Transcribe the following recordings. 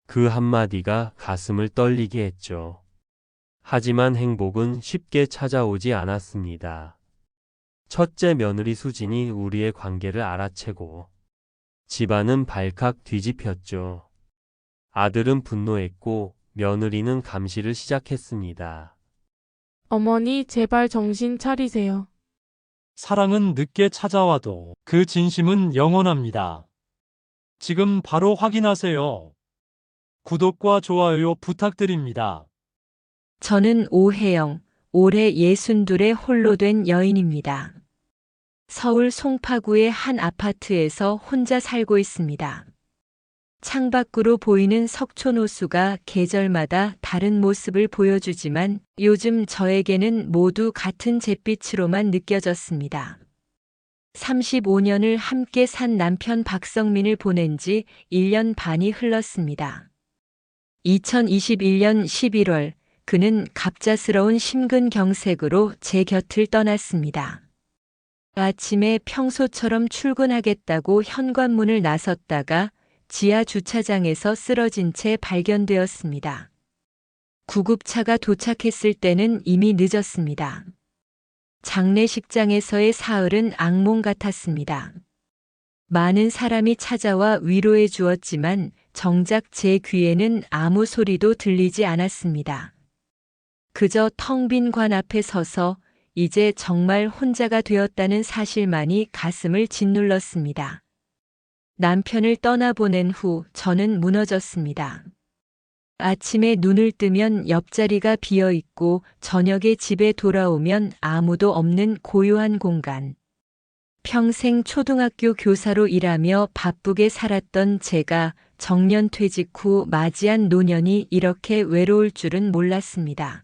그 한마디가 가슴을 떨리게 했죠. 하지만 행복은 쉽게 찾아오지 않았습니다. 첫째 며느리 수진이 우리의 관계를 알아채고 집안은 발칵 뒤집혔죠. 아들은 분노했고 며느리는 감시를 시작했습니다. 어머니, 제발 정신 차리세요. 사랑은 늦게 찾아와도 그 진심은 영원합니다. 지금 바로 확인하세요. 구독과 좋아요 부탁드립니다. 저는 오혜영, 올해 62에 홀로 된 여인입니다. 서울 송파구의 한 아파트에서 혼자 살고 있습니다. 창밖으로 보이는 석촌호수가 계절마다 다른 모습을 보여주지만 요즘 저에게는 모두 같은 잿빛으로만 느껴졌습니다. 35년을 함께 산 남편 박성민을 보낸 지 1년 반이 흘렀습니다. 2021년 11월 그는 갑작스러운 심근경색으로 제 곁을 떠났습니다. 아침에 평소처럼 출근하겠다고 현관문을 나섰다가 지하 주차장에서 쓰러진 채 발견되었습니다. 구급차가 도착했을 때는 이미 늦었습니다. 장례식장에서의 사흘은 악몽 같았습니다. 많은 사람이 찾아와 위로해 주었지만 정작 제 귀에는 아무 소리도 들리지 않았습니다. 그저 텅 빈 관 앞에 서서 이제 정말 혼자가 되었다는 사실만이 가슴을 짓눌렀습니다. 남편을 떠나보낸 후 저는 무너졌습니다. 아침에 눈을 뜨면 옆자리가 비어 있고 저녁에 집에 돌아오면 아무도 없는 고요한 공간. 평생 초등학교 교사로 일하며 바쁘게 살았던 제가 정년퇴직 후 맞이한 노년이 이렇게 외로울 줄은 몰랐습니다.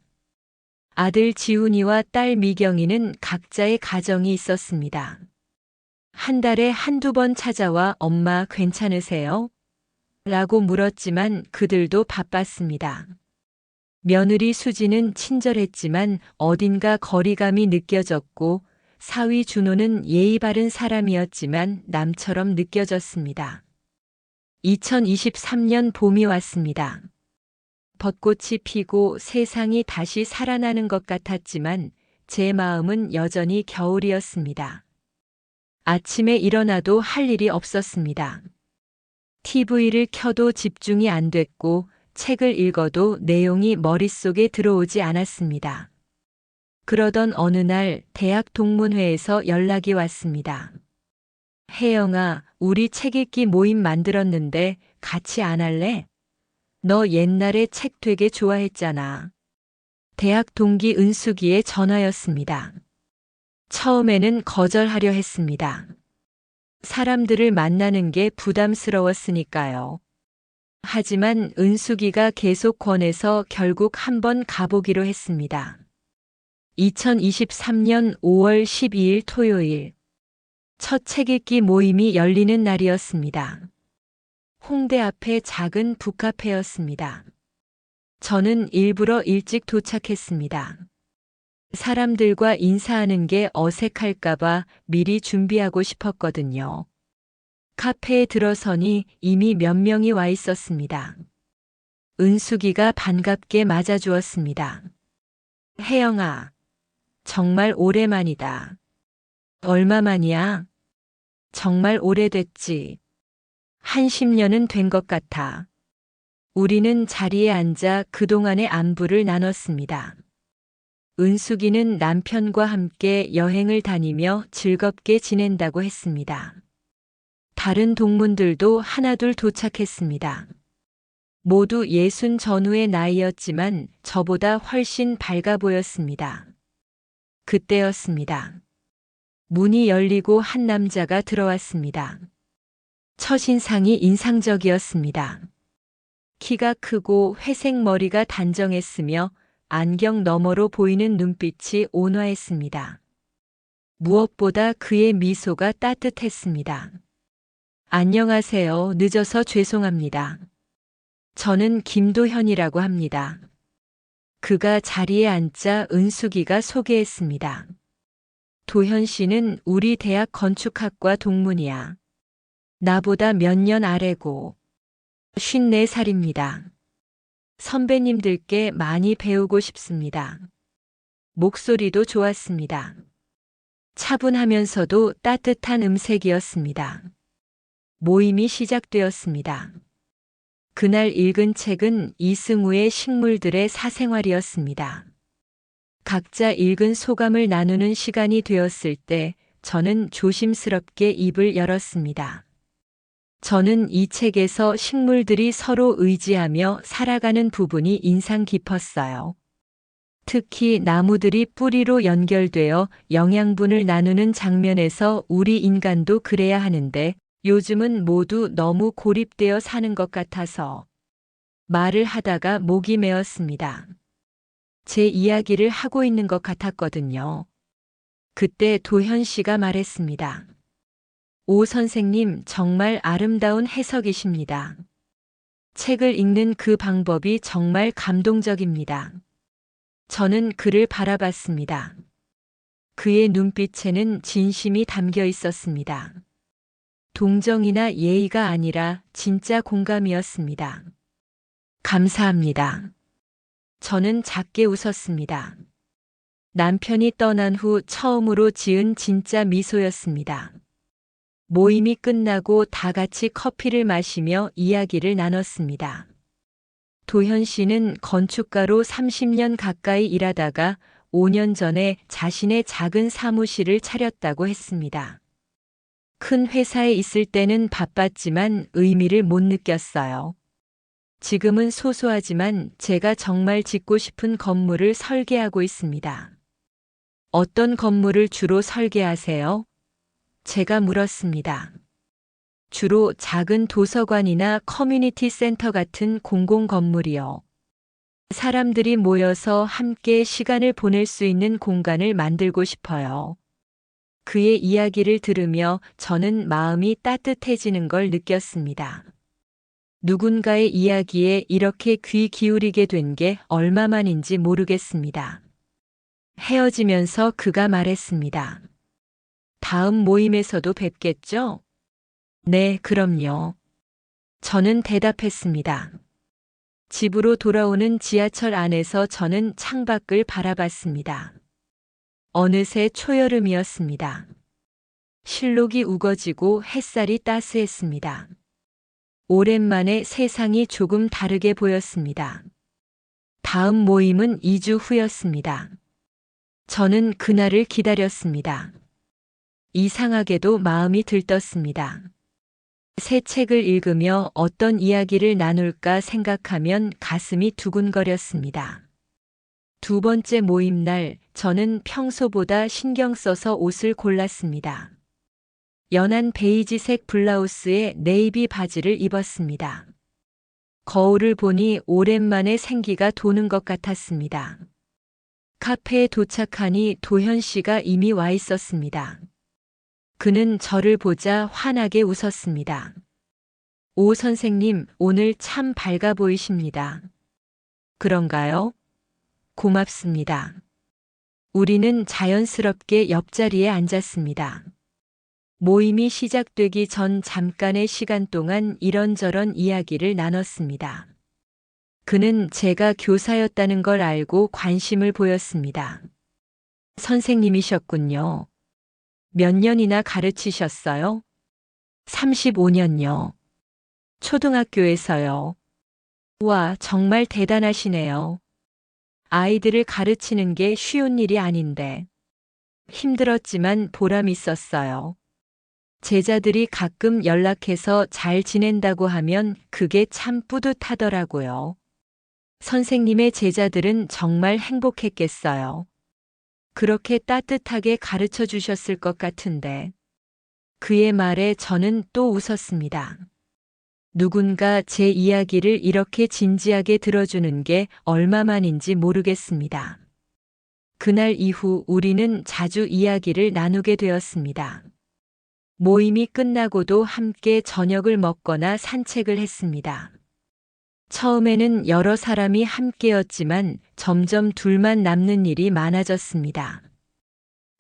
아들 지훈이와 딸 미경이는 각자의 가정이 있었습니다. 한 달에 한두 번 찾아와 엄마 괜찮으세요? 라고 물었지만 그들도 바빴습니다. 며느리 수지는 친절했지만 어딘가 거리감이 느껴졌고 사위 준호는 예의 바른 사람이었지만 남처럼 느껴졌습니다. 2023년 봄이 왔습니다. 벚꽃이 피고 세상이 다시 살아나는 것 같았지만 제 마음은 여전히 겨울이었습니다. 아침에 일어나도 할 일이 없었습니다. TV를 켜도 집중이 안 됐고 책을 읽어도 내용이 머릿속에 들어오지 않았습니다. 그러던 어느 날 대학 동문회에서 연락이 왔습니다. 혜영아, 우리 책 읽기 모임 만들었는데 같이 안 할래? 너 옛날에 책 되게 좋아했잖아. 대학 동기 은숙이의 전화였습니다. 처음에는 거절하려 했습니다. 사람들을 만나는 게 부담스러웠으니까요. 하지만 은숙이가 계속 권해서 결국 한번 가보기로 했습니다. 2023년 5월 12일 토요일, 첫 책 읽기 모임이 열리는 날이었습니다. 홍대 앞의 작은 북카페였습니다. 저는 일부러 일찍 도착했습니다. 사람들과 인사하는 게 어색할까봐 미리 준비하고 싶었거든요. 카페에 들어서니 이미 몇 명이 와 있었습니다. 은숙이가 반갑게 맞아주었습니다. 혜영아, 정말 오랜만이다. 얼마만이야? 정말 오래됐지. 한 10년은 된 것 같아. 우리는 자리에 앉아 그동안의 안부를 나눴습니다. 은숙이는 남편과 함께 여행을 다니며 즐겁게 지낸다고 했습니다. 다른 동문들도 하나둘 도착했습니다. 모두 60 전후의 나이였지만 저보다 훨씬 밝아 보였습니다. 그때였습니다. 문이 열리고 한 남자가 들어왔습니다. 첫인상이 인상적이었습니다. 키가 크고 회색 머리가 단정했으며 안경 너머로 보이는 눈빛이 온화했습니다. 무엇보다 그의 미소가 따뜻했습니다. 안녕하세요. 늦어서 죄송합니다. 저는 김도현이라고 합니다. 그가 자리에 앉자 은숙이가 소개했습니다. 도현 씨는 우리 대학 건축학과 동문이야. 나보다 몇 년 아래고. 54살입니다. 선배님들께 많이 배우고 싶습니다. 목소리도 좋았습니다. 차분하면서도 따뜻한 음색이었습니다. 모임이 시작되었습니다. 그날 읽은 책은 이승우의 식물들의 사생활이었습니다. 각자 읽은 소감을 나누는 시간이 되었을 때 저는 조심스럽게 입을 열었습니다. 저는 이 책에서 식물들이 서로 의지하며 살아가는 부분이 인상 깊었어요. 특히 나무들이 뿌리로 연결되어 영양분을 나누는 장면에서 우리 인간도 그래야 하는데 요즘은 모두 너무 고립되어 사는 것 같아서 말을 하다가 목이 메었습니다. 제 이야기를 하고 있는 것 같았거든요. 그때 도현 씨가 말했습니다. 오 선생님, 정말 아름다운 해석이십니다. 책을 읽는 그 방법이 정말 감동적입니다. 저는 그를 바라봤습니다. 그의 눈빛에는 진심이 담겨 있었습니다. 동정이나 예의가 아니라 진짜 공감이었습니다. 감사합니다. 저는 작게 웃었습니다. 남편이 떠난 후 처음으로 지은 진짜 미소였습니다. 모임이 끝나고 다 같이 커피를 마시며 이야기를 나눴습니다. 도현 씨는 건축가로 30년 가까이 일하다가 5년 전에 자신의 작은 사무실을 차렸다고 했습니다. 큰 회사에 있을 때는 바빴지만 의미를 못 느꼈어요. 지금은 소소하지만 제가 정말 짓고 싶은 건물을 설계하고 있습니다. 어떤 건물을 주로 설계하세요? 제가 물었습니다. 주로 작은 도서관이나 커뮤니티 센터 같은 공공 건물이요. 사람들이 모여서 함께 시간을 보낼 수 있는 공간을 만들고 싶어요. 그의 이야기를 들으며 저는 마음이 따뜻해지는 걸 느꼈습니다. 누군가의 이야기에 이렇게 귀 기울이게 된 게 얼마만인지 모르겠습니다. 헤어지면서 그가 말했습니다. 다음 모임에서도 뵙겠죠? 네, 그럼요. 저는 대답했습니다. 집으로 돌아오는 지하철 안에서 저는 창밖을 바라봤습니다. 어느새 초여름이었습니다. 실록이 우거지고 햇살이 따스했습니다. 오랜만에 세상이 조금 다르게 보였습니다. 다음 모임은 2주 후였습니다. 저는 그날을 기다렸습니다. 이상하게도 마음이 들떴습니다. 새 책을 읽으며 어떤 이야기를 나눌까 생각하면 가슴이 두근거렸습니다. 두 번째 모임 날, 저는 평소보다 신경 써서 옷을 골랐습니다. 연한 베이지색 블라우스에 네이비 바지를 입었습니다. 거울을 보니 오랜만에 생기가 도는 것 같았습니다. 카페에 도착하니 도현 씨가 이미 와 있었습니다. 그는 저를 보자 환하게 웃었습니다. 오 선생님, 오늘 참 밝아 보이십니다. 그런가요? 고맙습니다. 우리는 자연스럽게 옆자리에 앉았습니다. 모임이 시작되기 전 잠깐의 시간 동안 이런저런 이야기를 나눴습니다. 그는 제가 교사였다는 걸 알고 관심을 보였습니다. 선생님이셨군요. 몇 년이나 가르치셨어요? 35년요. 초등학교에서요. 와, 정말 대단하시네요. 아이들을 가르치는 게 쉬운 일이 아닌데. 힘들었지만 보람 있었어요. 제자들이 가끔 연락해서 잘 지낸다고 하면 그게 참 뿌듯하더라고요. 선생님의 제자들은 정말 행복했겠어요. 그렇게 따뜻하게 가르쳐 주셨을 것 같은데. 그의 말에 저는 또 웃었습니다. 누군가 제 이야기를 이렇게 진지하게 들어주는 게 얼마만인지 모르겠습니다. 그날 이후 우리는 자주 이야기를 나누게 되었습니다. 모임이 끝나고도 함께 저녁을 먹거나 산책을 했습니다. 처음에는 여러 사람이 함께였지만 점점 둘만 남는 일이 많아졌습니다.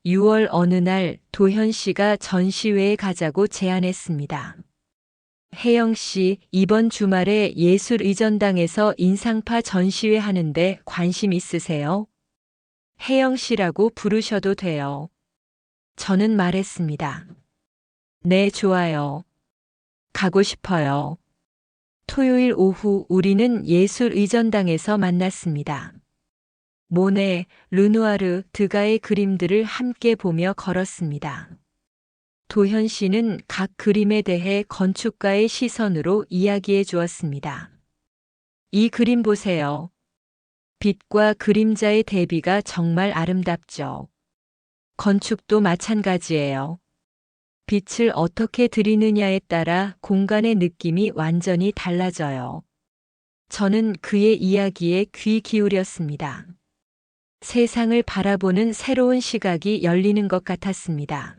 6월 어느 날 도현 씨가 전시회에 가자고 제안했습니다. 혜영 씨, 이번 주말에 예술의전당에서 인상파 전시회 하는데 관심 있으세요? 혜영 씨라고 부르셔도 돼요. 저는 말했습니다. 네, 좋아요. 가고 싶어요. 토요일 오후 우리는 예술의전당에서 만났습니다. 모네, 르누아르, 드가의 그림들을 함께 보며 걸었습니다. 도현 씨는 각 그림에 대해 건축가의 시선으로 이야기해 주었습니다. 이 그림 보세요. 빛과 그림자의 대비가 정말 아름답죠. 건축도 마찬가지예요. 빛을 어떻게 들이느냐에 따라 공간의 느낌이 완전히 달라져요. 저는 그의 이야기에 귀 기울였습니다. 세상을 바라보는 새로운 시각이 열리는 것 같았습니다.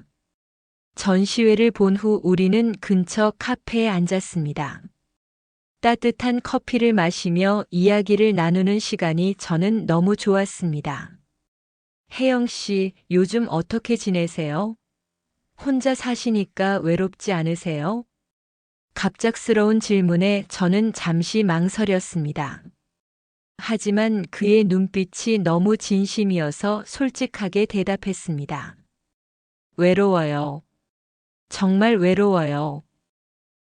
전시회를 본 후 우리는 근처 카페에 앉았습니다. 따뜻한 커피를 마시며 이야기를 나누는 시간이 저는 너무 좋았습니다. 혜영 씨, 요즘 어떻게 지내세요? 혼자 사시니까 외롭지 않으세요? 갑작스러운 질문에 저는 잠시 망설였습니다. 하지만 그의 눈빛이 너무 진심이어서 솔직하게 대답했습니다. 외로워요. 정말 외로워요.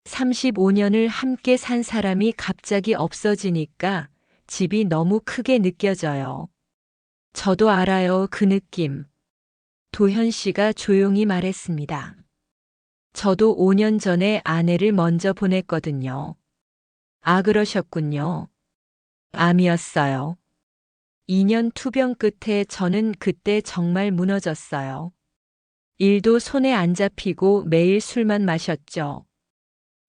35년을 함께 산 사람이 갑자기 없어지니까 집이 너무 크게 느껴져요. 저도 알아요, 그 느낌. 도현 씨가 조용히 말했습니다. 저도 5년 전에 아내를 먼저 보냈거든요. 아, 그러셨군요. 암이었어요. 2년 투병 끝에 저는 그때 정말 무너졌어요. 일도 손에 안 잡히고 매일 술만 마셨죠.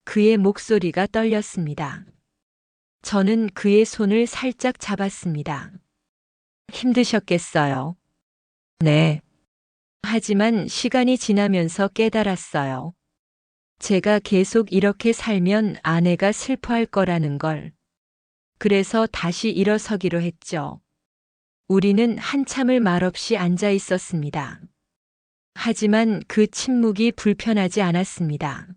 그의 목소리가 떨렸습니다. 저는 그의 손을 살짝 잡았습니다. 힘드셨겠어요. 네. 하지만 시간이 지나면서 깨달았어요. 제가 계속 이렇게 살면 아내가 슬퍼할 거라는 걸. 그래서 다시 일어서기로 했죠. 우리는 한참을 말없이 앉아 있었습니다. 하지만 그 침묵이 불편하지 않았습니다.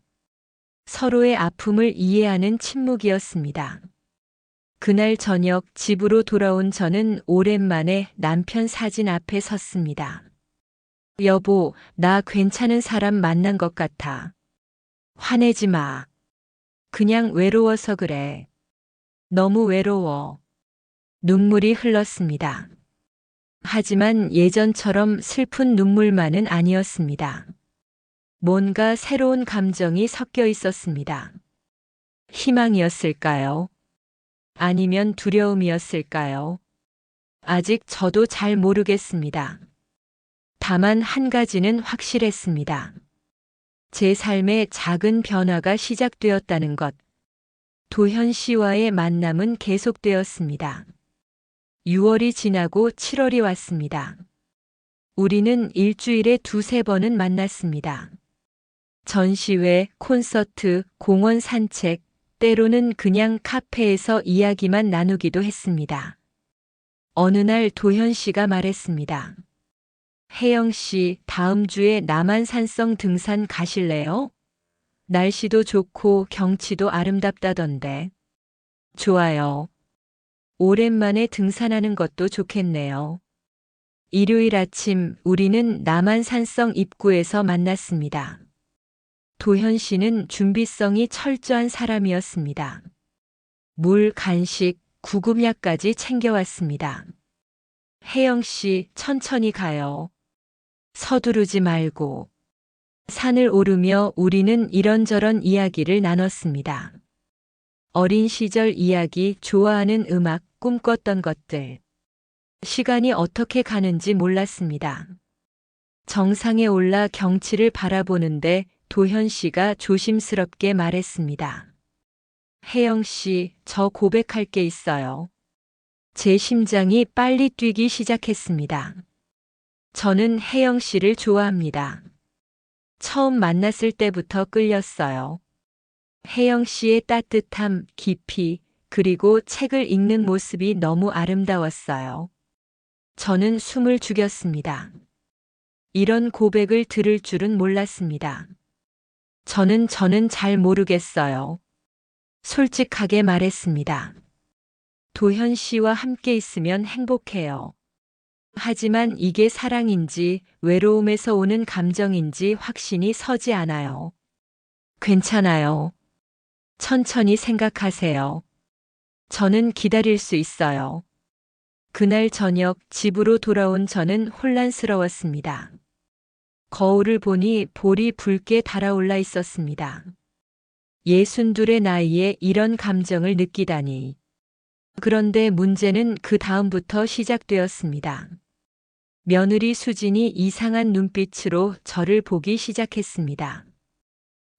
서로의 아픔을 이해하는 침묵이었습니다. 그날 저녁 집으로 돌아온 저는 오랜만에 남편 사진 앞에 섰습니다. 여보, 나 괜찮은 사람 만난 것 같아. 화내지 마. 그냥 외로워서 그래. 너무 외로워. 눈물이 흘렀습니다. 하지만 예전처럼 슬픈 눈물만은 아니었습니다. 뭔가 새로운 감정이 섞여 있었습니다. 희망이었을까요? 아니면 두려움이었을까요? 아직 저도 잘 모르겠습니다. 다만 한 가지는 확실했습니다. 제 삶에 작은 변화가 시작되었다는 것. 도현 씨와의 만남은 계속되었습니다. 6월이 지나고 7월이 왔습니다. 우리는 일주일에 2~3번은 만났습니다. 전시회, 콘서트, 공원 산책, 때로는 그냥 카페에서 이야기만 나누기도 했습니다. 어느 날 도현 씨가 말했습니다. 혜영 씨, 다음 주에 남한산성 등산 가실래요? 날씨도 좋고 경치도 아름답다던데. 좋아요. 오랜만에 등산하는 것도 좋겠네요. 일요일 아침 우리는 남한산성 입구에서 만났습니다. 도현 씨는 준비성이 철저한 사람이었습니다. 물, 간식, 구급약까지 챙겨왔습니다. 혜영 씨, 천천히 가요. 서두르지 말고. 산을 오르며 우리는 이런저런 이야기를 나눴습니다. 어린 시절 이야기, 좋아하는 음악, 꿈꿨던 것들. 시간이 어떻게 가는지 몰랐습니다. 정상에 올라 경치를 바라보는데 도현 씨가 조심스럽게 말했습니다. 혜영 씨, 저 고백할 게 있어요. 제 심장이 빨리 뛰기 시작했습니다. 저는 혜영 씨를 좋아합니다. 처음 만났을 때부터 끌렸어요. 혜영 씨의 따뜻함, 깊이, 그리고 책을 읽는 모습이 너무 아름다웠어요. 저는 숨을 죽였습니다. 이런 고백을 들을 줄은 몰랐습니다. 저는 잘 모르겠어요. 솔직하게 말했습니다. 도현 씨와 함께 있으면 행복해요. 하지만 이게 사랑인지 외로움에서 오는 감정인지 확신이 서지 않아요. 괜찮아요. 천천히 생각하세요. 저는 기다릴 수 있어요. 그날 저녁 집으로 돌아온 저는 혼란스러웠습니다. 거울을 보니 볼이 붉게 달아올라 있었습니다. 62의 나이에 이런 감정을 느끼다니. 그런데 문제는 그 다음부터 시작되었습니다. 며느리 수진이 이상한 눈빛으로 저를 보기 시작했습니다.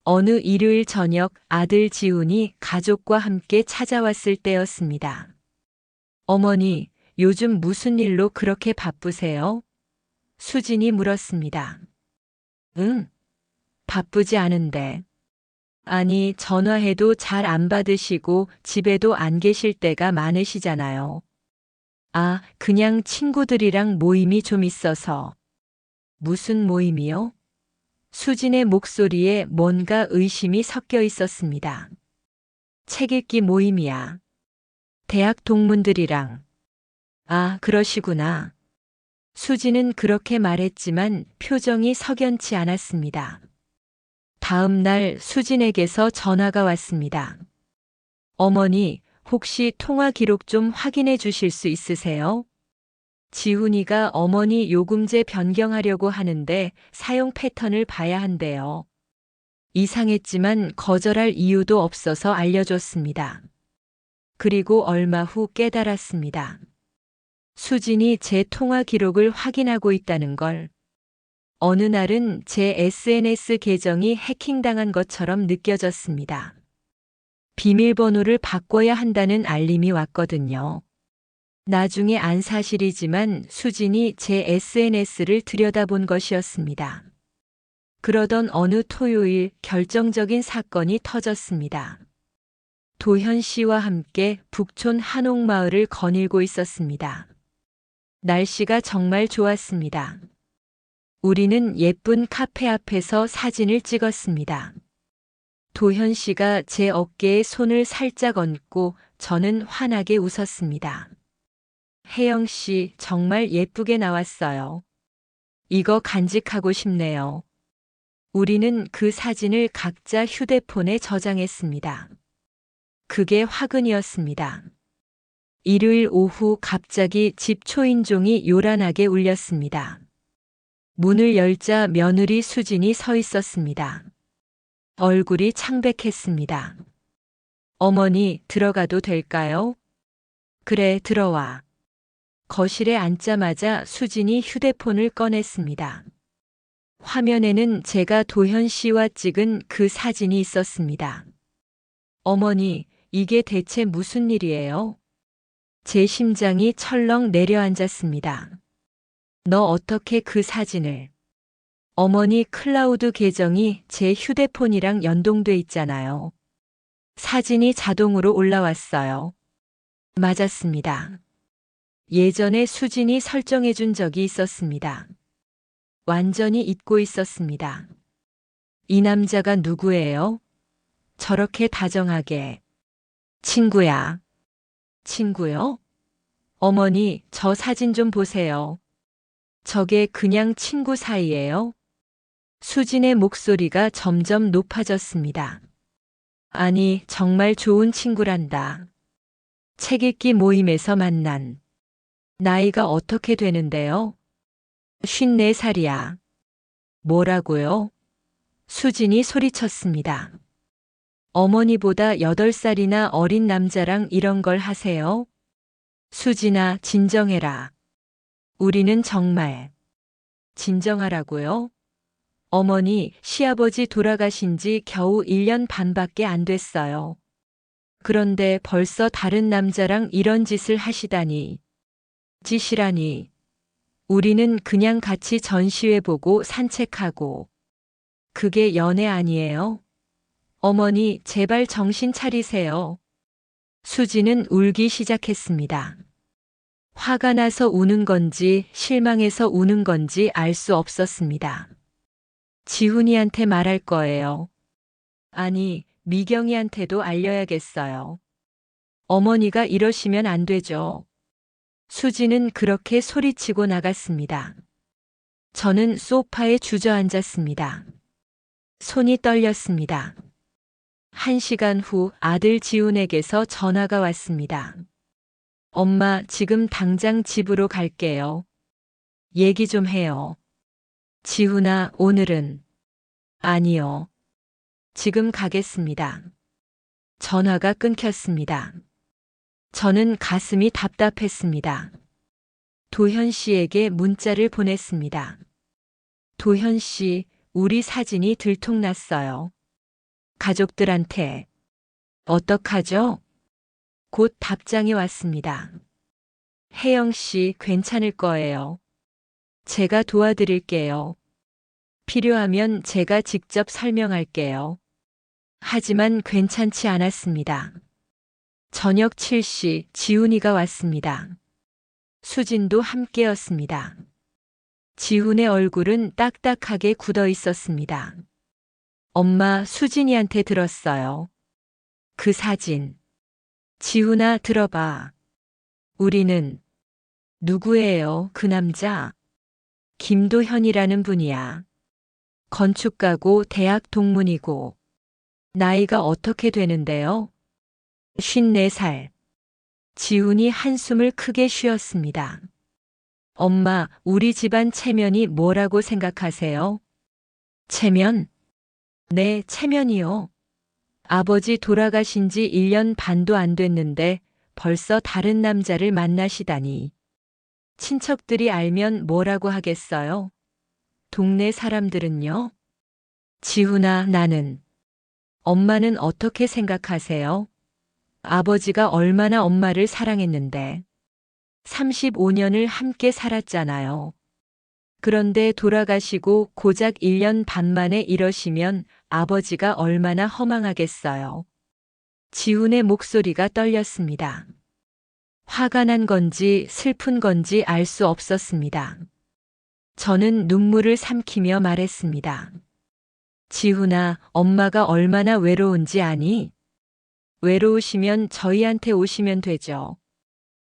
어느 일요일 저녁 아들 지훈이 가족과 함께 찾아왔을 때였습니다. 어머니, 요즘 무슨 일로 그렇게 바쁘세요? 수진이 물었습니다. 응, 바쁘지 않은데. 아니, 전화해도 잘 안 받으시고 집에도 안 계실 때가 많으시잖아요. 아, 그냥 친구들이랑 모임이 좀 있어서. 무슨 모임이요? 수진의 목소리에 뭔가 의심이 섞여 있었습니다. 책 읽기 모임이야. 대학 동문들이랑. 아, 그러시구나. 수진은 그렇게 말했지만 표정이 석연치 않았습니다. 다음 날 수진에게서 전화가 왔습니다. 어머니, 혹시 통화 기록 좀 확인해 주실 수 있으세요? 지훈이가 어머니 요금제 변경하려고 하는데 사용 패턴을 봐야 한대요. 이상했지만 거절할 이유도 없어서 알려줬습니다. 그리고 얼마 후 깨달았습니다. 수진이 제 통화 기록을 확인하고 있다는 걸. 어느 날은 제 SNS 계정이 해킹당한 것처럼 느껴졌습니다. 비밀번호를 바꿔야 한다는 알림이 왔거든요. 나중에 안 사실이지만 수진이 제 SNS를 들여다본 것이었습니다. 그러던 어느 토요일 결정적인 사건이 터졌습니다. 도현 씨와 함께 북촌 한옥마을을 거닐고 있었습니다. 날씨가 정말 좋았습니다. 우리는 예쁜 카페 앞에서 사진을 찍었습니다. 도현 씨가 제 어깨에 손을 살짝 얹고 저는 환하게 웃었습니다. 혜영 씨 정말 예쁘게 나왔어요. 이거 간직하고 싶네요. 우리는 그 사진을 각자 휴대폰에 저장했습니다. 그게 화근이었습니다. 일요일 오후 갑자기 집 초인종이 요란하게 울렸습니다. 문을 열자 며느리 수진이 서 있었습니다. 얼굴이 창백했습니다. 어머니, 들어가도 될까요? 그래, 들어와. 거실에 앉자마자 수진이 휴대폰을 꺼냈습니다. 화면에는 제가 도현 씨와 찍은 그 사진이 있었습니다. 어머니, 이게 대체 무슨 일이에요? 제 심장이 철렁 내려앉았습니다. 너 어떻게 그 사진을? 어머니 클라우드 계정이 제 휴대폰이랑 연동돼 있잖아요. 사진이 자동으로 올라왔어요. 맞았습니다. 예전에 수진이 설정해 준 적이 있었습니다. 완전히 잊고 있었습니다. 이 남자가 누구예요? 저렇게 다정하게. 친구야. 친구요? 어머니, 저 사진 좀 보세요. 저게 그냥 친구 사이예요? 수진의 목소리가 점점 높아졌습니다. 아니, 정말 좋은 친구란다. 책 읽기 모임에서 만난. 나이가 어떻게 되는데요? 54살이야. 뭐라고요? 수진이 소리쳤습니다. 어머니보다 8살이나 어린 남자랑 이런 걸 하세요? 수진아, 진정해라. 우리는 정말. 진정하라고요? 어머니, 시아버지 돌아가신 지 겨우 1년 반밖에 안 됐어요. 그런데 벌써 다른 남자랑 이런 짓을 하시다니. 짓이라니. 우리는 그냥 같이 전시회 보고 산책하고. 그게 연애 아니에요? 어머니, 제발 정신 차리세요. 수지는 울기 시작했습니다. 화가 나서 우는 건지 실망해서 우는 건지 알 수 없었습니다. 지훈이한테 말할 거예요. 아니, 미경이한테도 알려야겠어요. 어머니가 이러시면 안 되죠. 수지는 그렇게 소리치고 나갔습니다. 저는 소파에 주저앉았습니다. 손이 떨렸습니다. 1시간 후 아들 지훈에게서 전화가 왔습니다. 엄마, 지금 당장 집으로 갈게요. 얘기 좀 해요. 지훈아, 오늘은. 아니요. 지금 가겠습니다. 전화가 끊겼습니다. 저는 가슴이 답답했습니다. 도현 씨에게 문자를 보냈습니다. 도현 씨, 우리 사진이 들통났어요. 가족들한테. 어떡하죠? 곧 답장이 왔습니다. 혜영 씨, 괜찮을 거예요. 제가 도와드릴게요. 필요하면 제가 직접 설명할게요. 하지만 괜찮지 않았습니다. 저녁 7시 지훈이가 왔습니다. 수진도 함께였습니다. 지훈의 얼굴은 딱딱하게 굳어 있었습니다. 엄마, 수진이한테 들었어요. 그 사진. 지훈아, 들어봐. 우리는. 누구예요, 그 남자? 김도현이라는 분이야. 건축가고 대학 동문이고. 나이가 어떻게 되는데요? 54살. 지훈이 한숨을 크게 쉬었습니다. 엄마, 우리 집안 체면이 뭐라고 생각하세요? 체면? 네, 체면이요. 아버지 돌아가신 지 1년 반도 안 됐는데 벌써 다른 남자를 만나시다니. 친척들이 알면 뭐라고 하겠어요? 동네 사람들은요? 지훈아, 나는. 엄마는 어떻게 생각하세요? 아버지가 얼마나 엄마를 사랑했는데. 35년을 함께 살았잖아요. 그런데 돌아가시고 고작 1년 반 만에 이러시면 아버지가 얼마나 허망하겠어요. 지훈의 목소리가 떨렸습니다. 화가 난 건지 슬픈 건지 알 수 없었습니다. 저는 눈물을 삼키며 말했습니다. 지훈아, 엄마가 얼마나 외로운지 아니? 외로우시면 저희한테 오시면 되죠.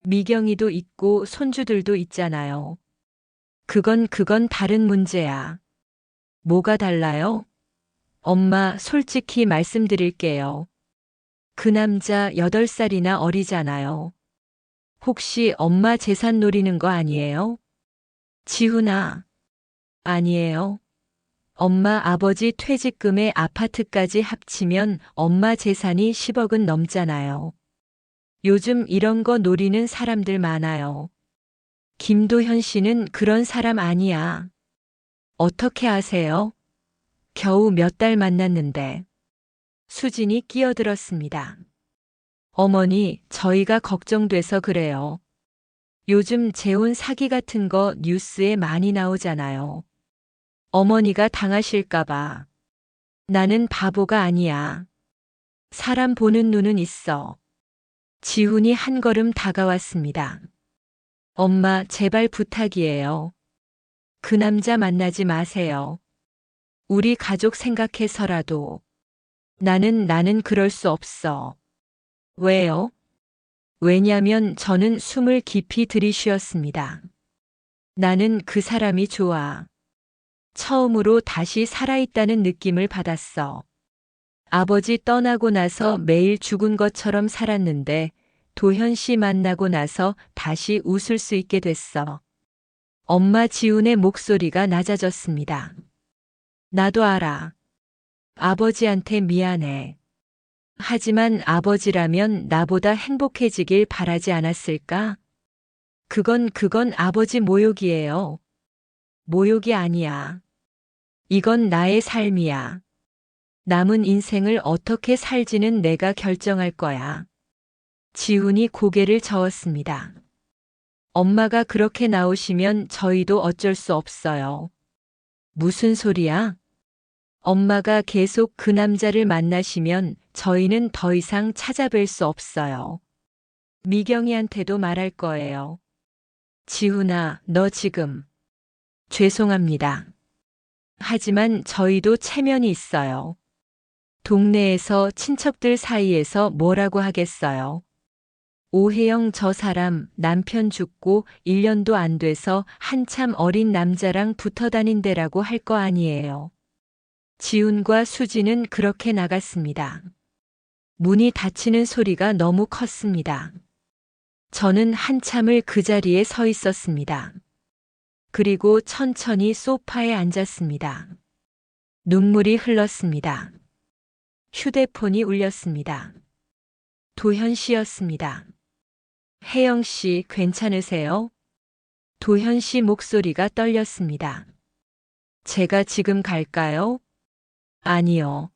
미경이도 있고 손주들도 있잖아요. 그건 다른 문제야. 뭐가 달라요? 엄마, 솔직히 말씀드릴게요. 그 남자 8살이나 어리잖아요. 혹시 엄마 재산 노리는 거 아니에요? 지훈아. 아니에요. 엄마 아버지 퇴직금에 아파트까지 합치면 엄마 재산이 10억은 넘잖아요. 요즘 이런 거 노리는 사람들 많아요. 김도현 씨는 그런 사람 아니야. 어떻게 아세요? 겨우 몇 달 만났는데. 수진이 끼어들었습니다. 어머니, 저희가 걱정돼서 그래요. 요즘 재혼 사기 같은 거 뉴스에 많이 나오잖아요. 어머니가 당하실까봐. 나는 바보가 아니야. 사람 보는 눈은 있어. 지훈이 한 걸음 다가왔습니다. 엄마, 제발 부탁이에요. 그 남자 만나지 마세요. 우리 가족 생각해서라도. 나는 그럴 수 없어. 왜요? 왜냐면 저는 숨을 깊이 들이쉬었습니다. 나는 그 사람이 좋아. 처음으로 다시 살아있다는 느낌을 받았어. 아버지 떠나고 나서 매일 죽은 것처럼 살았는데 도현 씨 만나고 나서 다시 웃을 수 있게 됐어. 엄마 지훈의 목소리가 낮아졌습니다. 나도 알아. 아버지한테 미안해. 하지만 아버지라면 나보다 행복해지길 바라지 않았을까? 그건 아버지 모욕이에요. 모욕이 아니야. 이건 나의 삶이야. 남은 인생을 어떻게 살지는 내가 결정할 거야. 지훈이 고개를 저었습니다. 엄마가 그렇게 나오시면 저희도 어쩔 수 없어요. 무슨 소리야? 엄마가 계속 그 남자를 만나시면 저희는 더 이상 찾아뵐 수 없어요. 미경이한테도 말할 거예요. 지훈아, 너 지금. 죄송합니다. 하지만 저희도 체면이 있어요. 동네에서 친척들 사이에서 뭐라고 하겠어요. 오혜영 저 사람 남편 죽고 1년도 안 돼서 한참 어린 남자랑 붙어 다닌대라고 할 거 아니에요. 지훈과 수지는 그렇게 나갔습니다. 문이 닫히는 소리가 너무 컸습니다. 저는 한참을 그 자리에 서 있었습니다. 그리고 천천히 소파에 앉았습니다. 눈물이 흘렀습니다. 휴대폰이 울렸습니다. 도현 씨였습니다. 혜영 씨 괜찮으세요? 도현 씨 목소리가 떨렸습니다. 제가 지금 갈까요? 아니요.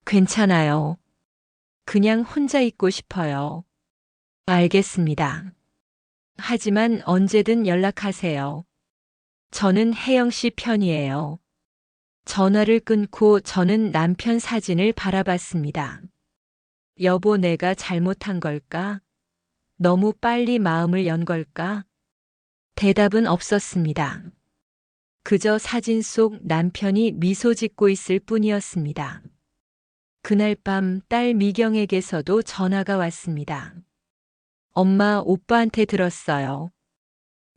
괜찮아요. 그냥 혼자 있고 싶어요. 알겠습니다. 하지만 언제든 연락하세요. 저는 혜영 씨 편이에요. 전화를 끊고 저는 남편 사진을 바라봤습니다. 여보, 내가 잘못한 걸까? 너무 빨리 마음을 연 걸까? 대답은 없었습니다. 그저 사진 속 남편이 미소 짓고 있을 뿐이었습니다. 그날 밤 딸 미경에게서도 전화가 왔습니다. 엄마, 오빠한테 들었어요.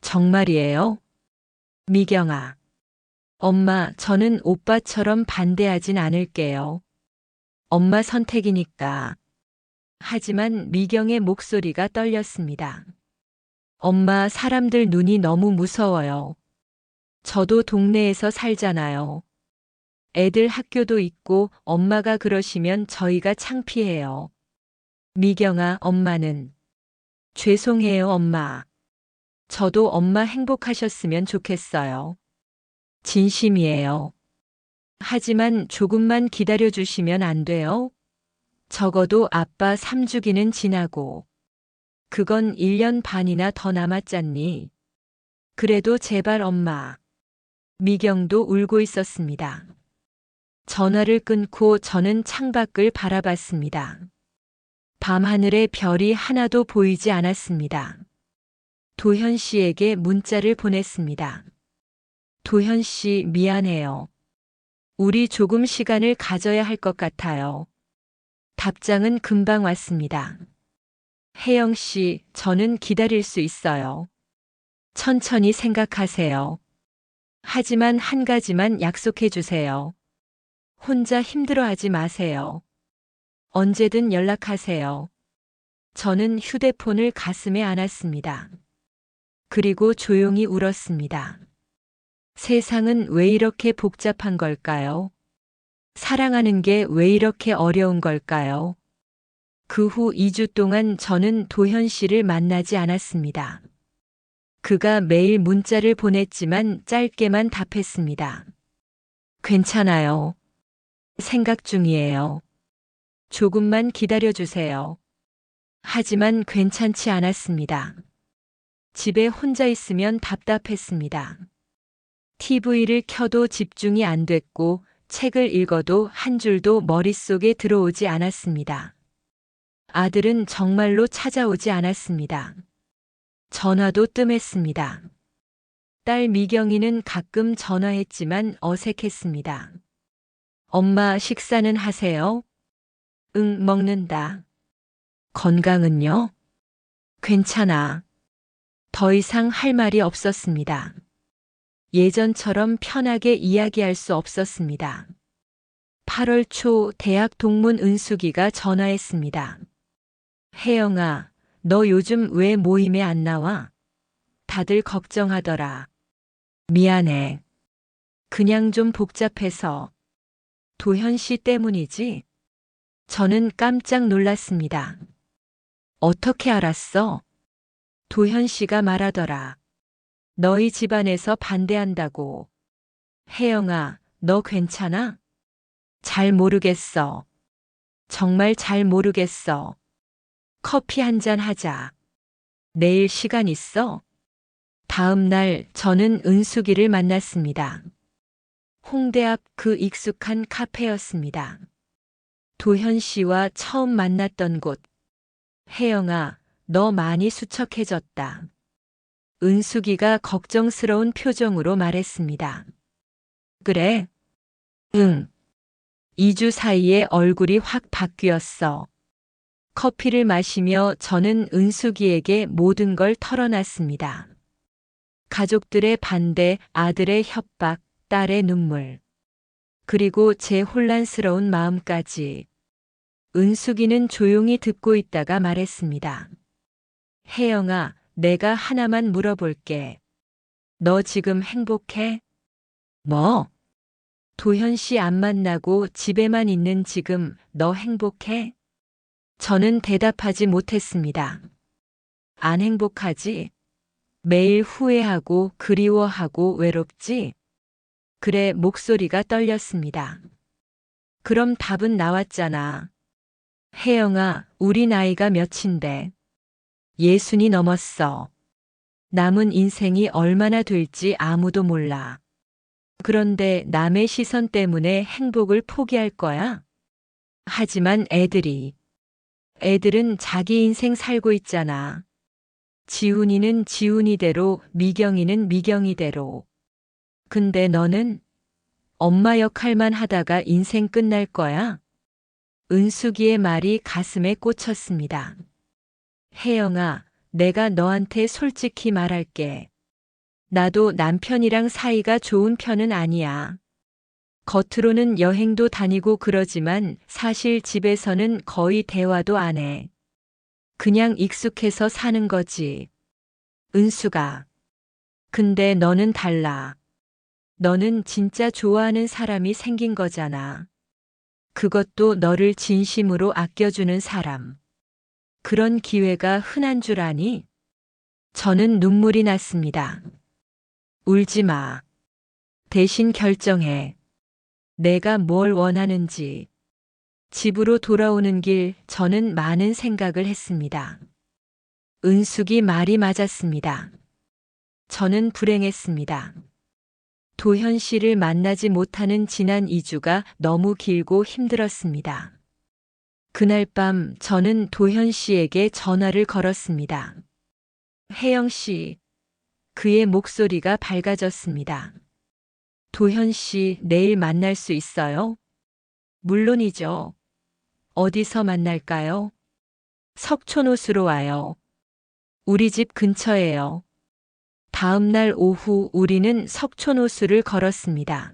정말이에요? 미경아. 엄마, 저는 오빠처럼 반대하진 않을게요. 엄마 선택이니까. 하지만 미경의 목소리가 떨렸습니다. 엄마, 사람들 눈이 너무 무서워요. 저도 동네에서 살잖아요. 애들 학교도 있고 엄마가 그러시면 저희가 창피해요. 미경아, 엄마는. 죄송해요, 엄마. 저도 엄마 행복하셨으면 좋겠어요. 진심이에요. 하지만 조금만 기다려주시면 안 돼요? 적어도 아빠 3주기는 지나고. 그건 1년 반이나 더 남았잖니. 그래도 제발 엄마. 미경도 울고 있었습니다. 전화를 끊고 저는 창밖을 바라봤습니다. 밤하늘에 별이 하나도 보이지 않았습니다. 도현 씨에게 문자를 보냈습니다. 도현 씨, 미안해요. 우리 조금 시간을 가져야 할 것 같아요. 답장은 금방 왔습니다. 혜영 씨, 저는 기다릴 수 있어요. 천천히 생각하세요. 하지만 한 가지만 약속해 주세요. 혼자 힘들어하지 마세요. 언제든 연락하세요. 저는 휴대폰을 가슴에 안았습니다. 그리고 조용히 울었습니다. 세상은 왜 이렇게 복잡한 걸까요? 사랑하는 게 왜 이렇게 어려운 걸까요? 그 후 2주 동안 저는 도현 씨를 만나지 않았습니다. 그가 매일 문자를 보냈지만 짧게만 답했습니다. 괜찮아요. 생각 중이에요. 조금만 기다려주세요. 하지만 괜찮지 않았습니다. 집에 혼자 있으면 답답했습니다. TV를 켜도 집중이 안 됐고 책을 읽어도 한 줄도 머릿속에 들어오지 않았습니다. 아들은 정말로 찾아오지 않았습니다. 전화도 뜸했습니다. 딸 미경이는 가끔 전화했지만 어색했습니다. 엄마, 식사는 하세요? 응, 먹는다. 건강은요? 괜찮아. 더 이상 할 말이 없었습니다. 예전처럼 편하게 이야기할 수 없었습니다. 8월 초 대학 동문 은숙이가 전화했습니다. 혜영아, 너 요즘 왜 모임에 안 나와? 다들 걱정하더라. 미안해. 그냥 좀 복잡해서. 도현 씨 때문이지? 저는 깜짝 놀랐습니다. 어떻게 알았어? 도현 씨가 말하더라. 너희 집안에서 반대한다고. 혜영아, 너 괜찮아? 잘 모르겠어. 정말 잘 모르겠어. 커피 한 잔 하자. 내일 시간 있어? 다음 날 저는 은숙이를 만났습니다. 홍대 앞 그 익숙한 카페였습니다. 도현 씨와 처음 만났던 곳. 혜영아, 너 많이 수척해졌다. 은숙이가 걱정스러운 표정으로 말했습니다. 그래? 응. 2주 사이에 얼굴이 확 바뀌었어. 커피를 마시며 저는 은숙이에게 모든 걸 털어놨습니다. 가족들의 반대, 아들의 협박, 딸의 눈물. 그리고 제 혼란스러운 마음까지. 은숙이는 조용히 듣고 있다가 말했습니다. 혜영아, 내가 하나만 물어볼게. 너 지금 행복해? 뭐? 도현 씨 안 만나고 집에만 있는 지금 너 행복해? 저는 대답하지 못했습니다. 안 행복하지? 매일 후회하고 그리워하고 외롭지? 그래, 목소리가 떨렸습니다. 그럼 답은 나왔잖아. 혜영아, 우리 나이가 몇인데? 60이 넘었어. 남은 인생이 얼마나 될지 아무도 몰라. 그런데 남의 시선 때문에 행복을 포기할 거야? 하지만 애들은 자기 인생 살고 있잖아. 지훈이는 지훈이대로, 미경이는 미경이대로. 근데 너는 엄마 역할만 하다가 인생 끝날 거야? 은숙이의 말이 가슴에 꽂혔습니다. 혜영아, 내가 너한테 솔직히 말할게. 나도 남편이랑 사이가 좋은 편은 아니야. 겉으로는 여행도 다니고 그러지만 사실 집에서는 거의 대화도 안 해. 그냥 익숙해서 사는 거지. 은수가. 근데 너는 달라. 너는 진짜 좋아하는 사람이 생긴 거잖아. 그것도 너를 진심으로 아껴주는 사람. 그런 기회가 흔한 줄 아니? 저는 눈물이 났습니다. 울지 마. 대신 결정해. 내가 뭘 원하는지. 집으로 돌아오는 길 저는 많은 생각을 했습니다. 은숙이 말이 맞았습니다. 저는 불행했습니다. 도현 씨를 만나지 못하는 지난 2주가 너무 길고 힘들었습니다. 그날 밤 저는 도현 씨에게 전화를 걸었습니다. 혜영 씨, 그의 목소리가 밝아졌습니다. 도현 씨, 내일 만날 수 있어요? 물론이죠. 어디서 만날까요? 석촌호수로 와요. 우리 집 근처예요. 다음 날 오후 우리는 석촌호수를 걸었습니다.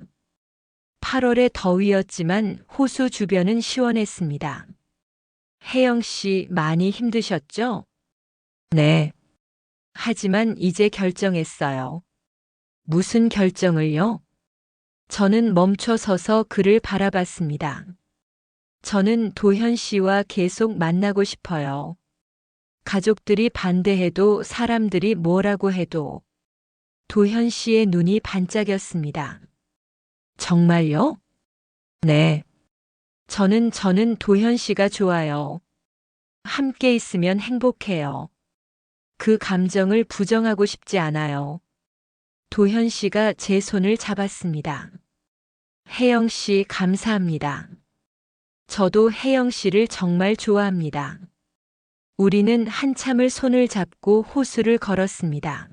8월의 더위였지만 호수 주변은 시원했습니다. 혜영 씨 많이 힘드셨죠? 네. 하지만 이제 결정했어요. 무슨 결정을요? 저는 멈춰 서서 그를 바라봤습니다. 저는 도현 씨와 계속 만나고 싶어요. 가족들이 반대해도 사람들이 뭐라고 해도. 도현 씨의 눈이 반짝였습니다. 정말요? 네. 저는 도현 씨가 좋아요. 함께 있으면 행복해요. 그 감정을 부정하고 싶지 않아요. 도현 씨가 제 손을 잡았습니다. 혜영 씨 감사합니다. 저도 혜영 씨를 정말 좋아합니다. 우리는 한참을 손을 잡고 호수를 걸었습니다.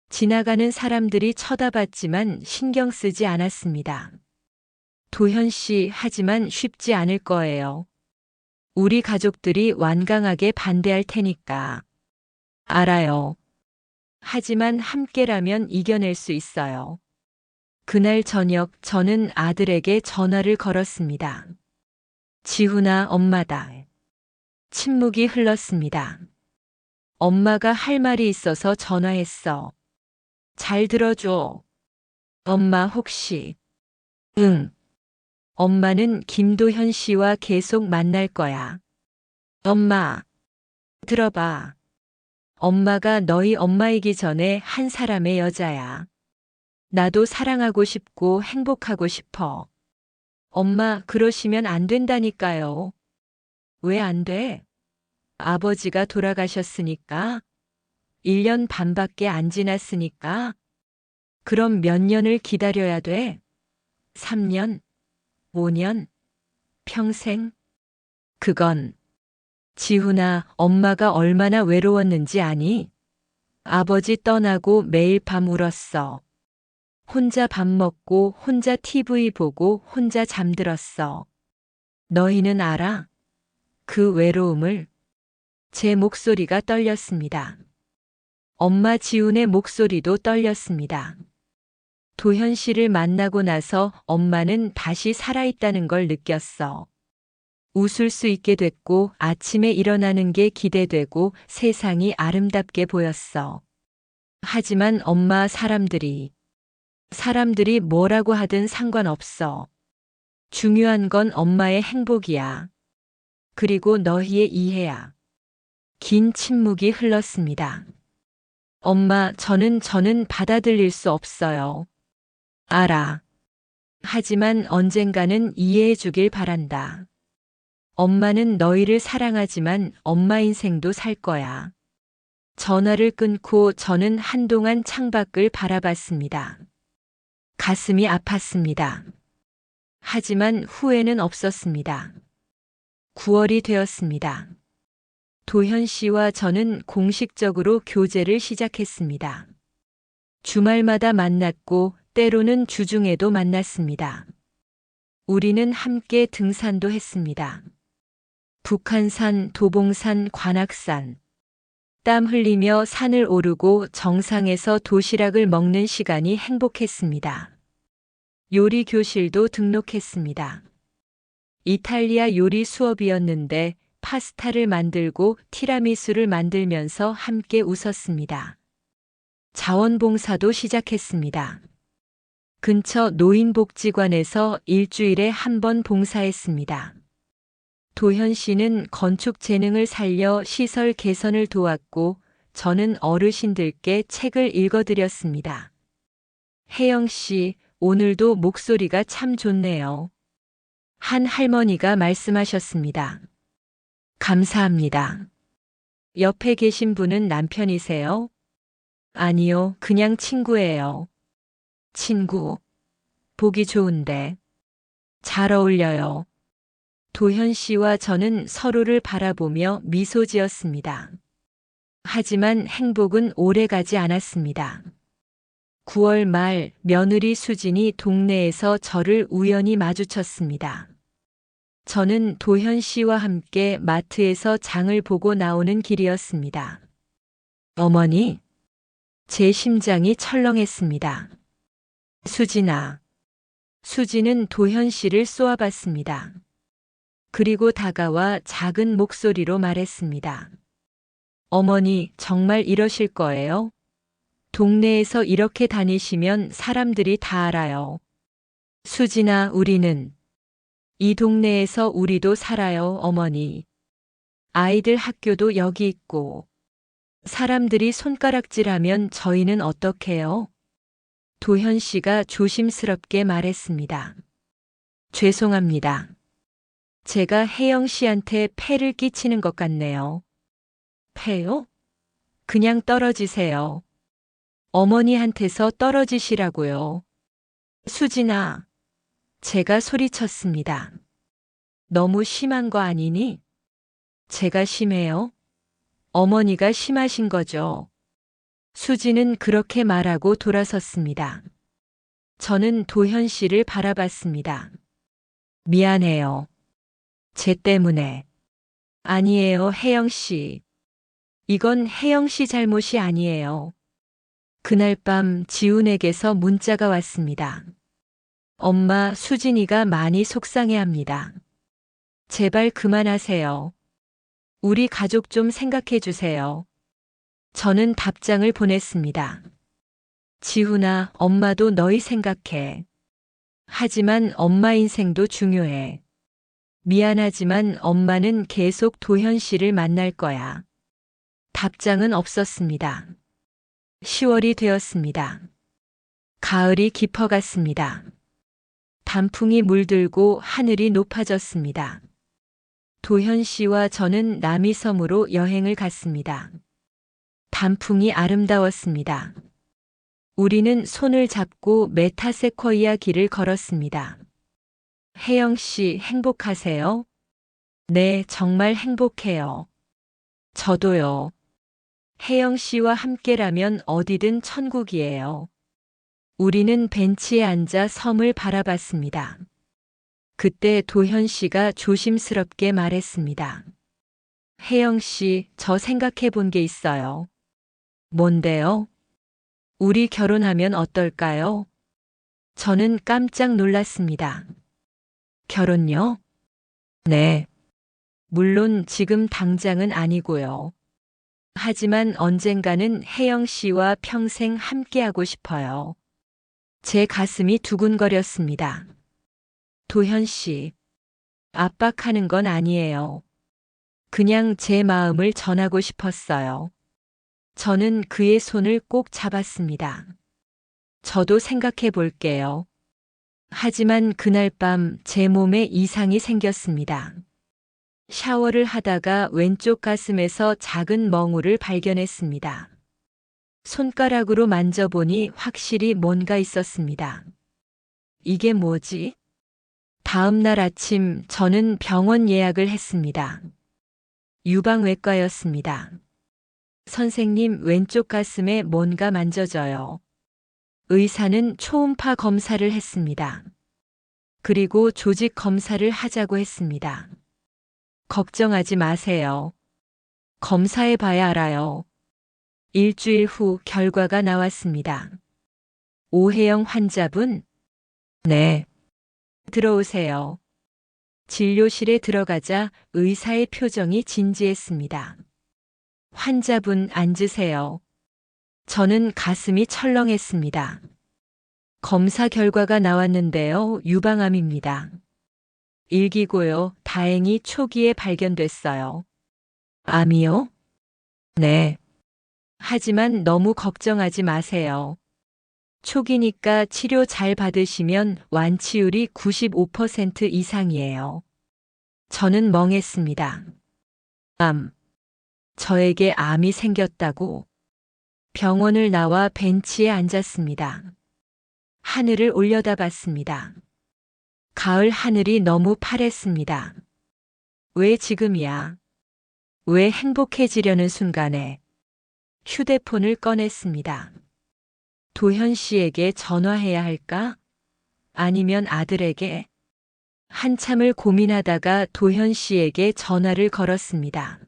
지나가는 사람들이 쳐다봤지만 신경 쓰지 않았습니다. 도현 씨, 하지만 쉽지 않을 거예요. 우리 가족들이 완강하게 반대할 테니까. 알아요. 하지만 함께라면 이겨낼 수 있어요. 그날 저녁 저는 아들에게 전화를 걸었습니다. 지훈아, 엄마다. 침묵이 흘렀습니다. 엄마가 할 말이 있어서 전화했어. 잘 들어줘. 엄마 혹시. 응. 엄마는 김도현 씨와 계속 만날 거야. 엄마. 들어봐. 엄마가 너희 엄마이기 전에 한 사람의 여자야. 나도 사랑하고 싶고 행복하고 싶어. 엄마, 그러시면 안 된다니까요. 왜 안 돼? 아버지가 돌아가셨으니까? 1년 반밖에 안 지났으니까? 그럼 몇 년을 기다려야 돼? 3년? 5년? 평생? 그건. 지훈아, 엄마가 얼마나 외로웠는지 아니? 아버지 떠나고 매일 밤 울었어. 혼자 밥 먹고 혼자 TV 보고 혼자 잠들었어. 너희는 알아? 그 외로움을. 제 목소리가 떨렸습니다. 엄마 지훈의 목소리도 떨렸습니다. 도현 씨를 만나고 나서 엄마는 다시 살아있다는 걸 느꼈어. 웃을 수 있게 됐고 아침에 일어나는 게 기대되고 세상이 아름답게 보였어. 하지만 엄마 사람들이 뭐라고 하든 상관없어. 중요한 건 엄마의 행복이야. 그리고 너희의 이해야. 긴 침묵이 흘렀습니다. 엄마, 저는 받아들일 수 없어요. 알아. 하지만 언젠가는 이해해 주길 바란다. 엄마는 너희를 사랑하지만 엄마 인생도 살 거야. 전화를 끊고 저는 한동안 창밖을 바라봤습니다. 가슴이 아팠습니다. 하지만 후회는 없었습니다. 9월이 되었습니다. 도현 씨와 저는 공식적으로 교제를 시작했습니다. 주말마다 만났고 때로는 주중에도 만났습니다. 우리는 함께 등산도 했습니다. 북한산, 도봉산, 관악산. 땀 흘리며 산을 오르고 정상에서 도시락을 먹는 시간이 행복했습니다. 요리 교실도 등록했습니다. 이탈리아 요리 수업이었는데 파스타를 만들고 티라미수를 만들면서 함께 웃었습니다. 자원봉사도 시작했습니다. 근처 노인복지관에서 일주일에 한 번 봉사했습니다. 도현 씨는 건축 재능을 살려 시설 개선을 도왔고 저는 어르신들께 책을 읽어드렸습니다. 혜영 씨, 오늘도 목소리가 참 좋네요. 한 할머니가 말씀하셨습니다. 감사합니다. 옆에 계신 분은 남편이세요? 아니요, 그냥 친구예요. 친구. 보기 좋은데. 잘 어울려요. 도현 씨와 저는 서로를 바라보며 미소 지었습니다. 하지만 행복은 오래 가지 않았습니다. 9월 말 며느리 수진이 동네에서 저를 우연히 마주쳤습니다. 저는 도현 씨와 함께 마트에서 장을 보고 나오는 길이었습니다. 어머니, 제 심장이 철렁했습니다. 수진아. 수진은 도현 씨를 쏘아봤습니다. 그리고 다가와 작은 목소리로 말했습니다. 어머니, 정말 이러실 거예요? 동네에서 이렇게 다니시면 사람들이 다 알아요. 수진아, 우리는 이 동네에서 우리도 살아요, 어머니. 아이들 학교도 여기 있고. 사람들이 손가락질하면 저희는 어떡해요? 도현 씨가 조심스럽게 말했습니다. 죄송합니다. 제가 혜영 씨한테 폐를 끼치는 것 같네요. 폐요? 그냥 떨어지세요. 어머니한테서 떨어지시라고요. 수진아. 제가 소리쳤습니다. 너무 심한 거 아니니? 제가 심해요? 어머니가 심하신 거죠. 수진은 그렇게 말하고 돌아섰습니다. 저는 도현 씨를 바라봤습니다. 미안해요. 쟤 때문에. 아니에요, 혜영 씨. 이건 혜영 씨 잘못이 아니에요. 그날 밤 지훈에게서 문자가 왔습니다. 엄마, 수진이가 많이 속상해합니다. 제발 그만하세요. 우리 가족 좀 생각해 주세요. 저는 답장을 보냈습니다. 지훈아, 엄마도 너희 생각해. 하지만 엄마 인생도 중요해. 미안하지만 엄마는 계속 도현 씨를 만날 거야. 답장은 없었습니다. 10월이 되었습니다. 가을이 깊어갔습니다. 단풍이 물들고 하늘이 높아졌습니다. 도현 씨와 저는 남이섬으로 여행을 갔습니다. 단풍이 아름다웠습니다. 우리는 손을 잡고 메타세쿼이아 길을 걸었습니다. 혜영 씨 행복하세요? 네, 정말 행복해요. 저도요. 혜영 씨와 함께라면 어디든 천국이에요. 우리는 벤치에 앉아 섬을 바라봤습니다. 그때 도현 씨가 조심스럽게 말했습니다. 혜영 씨, 저 생각해 본 게 있어요. 뭔데요? 우리 결혼하면 어떨까요? 저는 깜짝 놀랐습니다. 결혼요? 네. 물론 지금 당장은 아니고요. 하지만 언젠가는 혜영 씨와 평생 함께하고 싶어요. 제 가슴이 두근거렸습니다. 도현 씨, 압박하는 건 아니에요. 그냥 제 마음을 전하고 싶었어요. 저는 그의 손을 꼭 잡았습니다. 저도 생각해 볼게요. 하지만 그날 밤 제 몸에 이상이 생겼습니다. 샤워를 하다가 왼쪽 가슴에서 작은 멍울을 발견했습니다. 손가락으로 만져보니 확실히 뭔가 있었습니다. 이게 뭐지? 다음 날 아침 저는 병원 예약을 했습니다. 유방외과였습니다. 선생님, 왼쪽 가슴에 뭔가 만져져요. 의사는 초음파 검사를 했습니다. 그리고 조직 검사를 하자고 했습니다. 걱정하지 마세요. 검사해 봐야 알아요. 일주일 후 결과가 나왔습니다. 오해영 환자분? 네. 들어오세요. 진료실에 들어가자 의사의 표정이 진지했습니다. 환자분 앉으세요. 저는 가슴이 철렁했습니다. 검사 결과가 나왔는데요. 유방암입니다. 일기고요. 다행히 초기에 발견됐어요. 암이요? 네. 하지만 너무 걱정하지 마세요. 초기니까 치료 잘 받으시면 완치율이 95% 이상이에요. 저는 멍했습니다. 암. 저에게 암이 생겼다고. 병원을 나와 벤치에 앉았습니다. 하늘을 올려다봤습니다. 가을 하늘이 너무 파랬습니다. 왜 지금이야? 왜 행복해지려는 순간에 휴대폰을 꺼냈습니다. 도현 씨에게 전화해야 할까? 아니면 아들에게? 한참을 고민하다가 도현 씨에게 전화를 걸었습니다.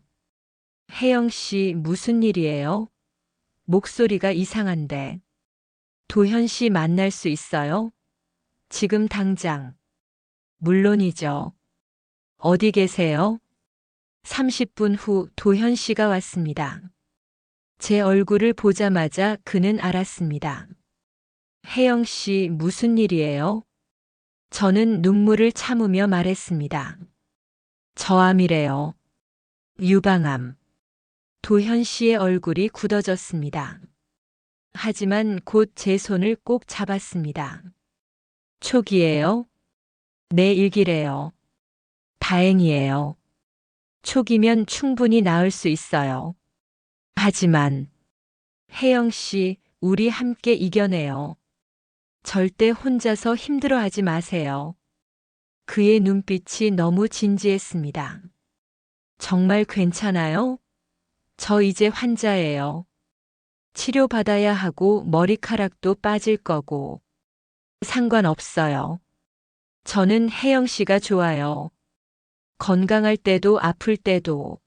혜영 씨, 무슨 일이에요? 목소리가 이상한데. 도현 씨 만날 수 있어요? 지금 당장. 물론이죠. 어디 계세요? 30분 후 도현 씨가 왔습니다. 제 얼굴을 보자마자 그는 알았습니다. 혜영 씨, 무슨 일이에요? 저는 눈물을 참으며 말했습니다. 저암이래요. 유방암. 도현 씨의 얼굴이 굳어졌습니다. 하지만 곧 제 손을 꼭 잡았습니다. 초기예요? 네, 일기래요. 다행이에요. 초기면 충분히 나을 수 있어요. 하지만 혜영 씨, 우리 함께 이겨내요. 절대 혼자서 힘들어하지 마세요. 그의 눈빛이 너무 진지했습니다. 정말 괜찮아요? 저 이제 환자예요. 치료받아야 하고 머리카락도 빠질 거고. 상관없어요. 저는 혜영 씨가 좋아요. 건강할 때도 아플 때도.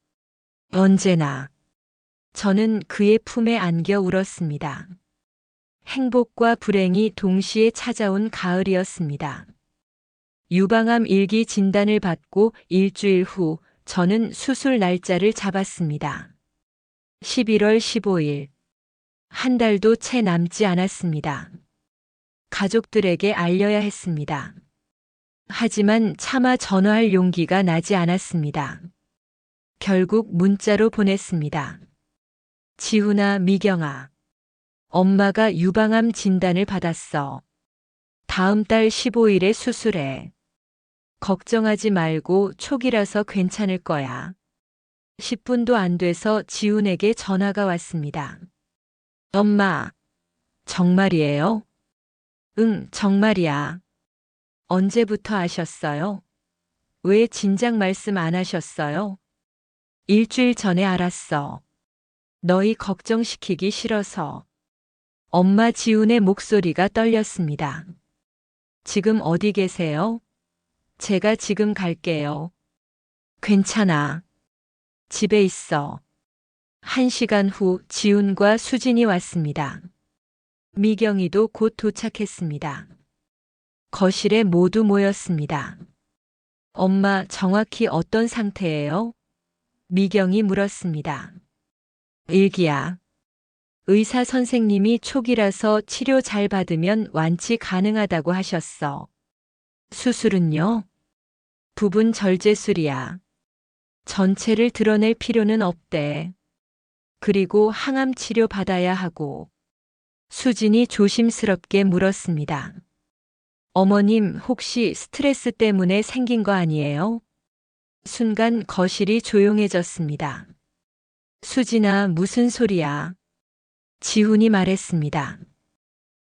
언제나. 저는 그의 품에 안겨 울었습니다. 행복과 불행이 동시에 찾아온 가을이었습니다. 유방암 일기 진단을 받고 일주일 후 저는 수술 날짜를 잡았습니다. 11월 15일. 한 달도 채 남지 않았습니다. 가족들에게 알려야 했습니다. 하지만 차마 전화할 용기가 나지 않았습니다. 결국 문자로 보냈습니다. 지훈아, 미경아. 엄마가 유방암 진단을 받았어. 다음 달 15일에 수술해. 걱정하지 말고 초기라서 괜찮을 거야. 10분도 안 돼서 지훈에게 전화가 왔습니다. 엄마, 정말이에요? 응, 정말이야. 언제부터 아셨어요? 왜 진작 말씀 안 하셨어요? 일주일 전에 알았어. 너희 걱정시키기 싫어서. 엄마 지훈의 목소리가 떨렸습니다. 지금 어디 계세요? 제가 지금 갈게요. 괜찮아. 집에 있어. 1시간 후 지훈과 수진이 왔습니다. 미경이도 곧 도착했습니다. 거실에 모두 모였습니다. 엄마 정확히 어떤 상태예요? 미경이 물었습니다. 일기야. 의사 선생님이 초기라서 치료 잘 받으면 완치 가능하다고 하셨어. 수술은요? 부분 절제술이야. 전체를 드러낼 필요는 없대. 그리고 항암 치료 받아야 하고. 수진이 조심스럽게 물었습니다. 어머님, 혹시 스트레스 때문에 생긴 거 아니에요? 순간 거실이 조용해졌습니다. 수진아, 무슨 소리야? 지훈이 말했습니다.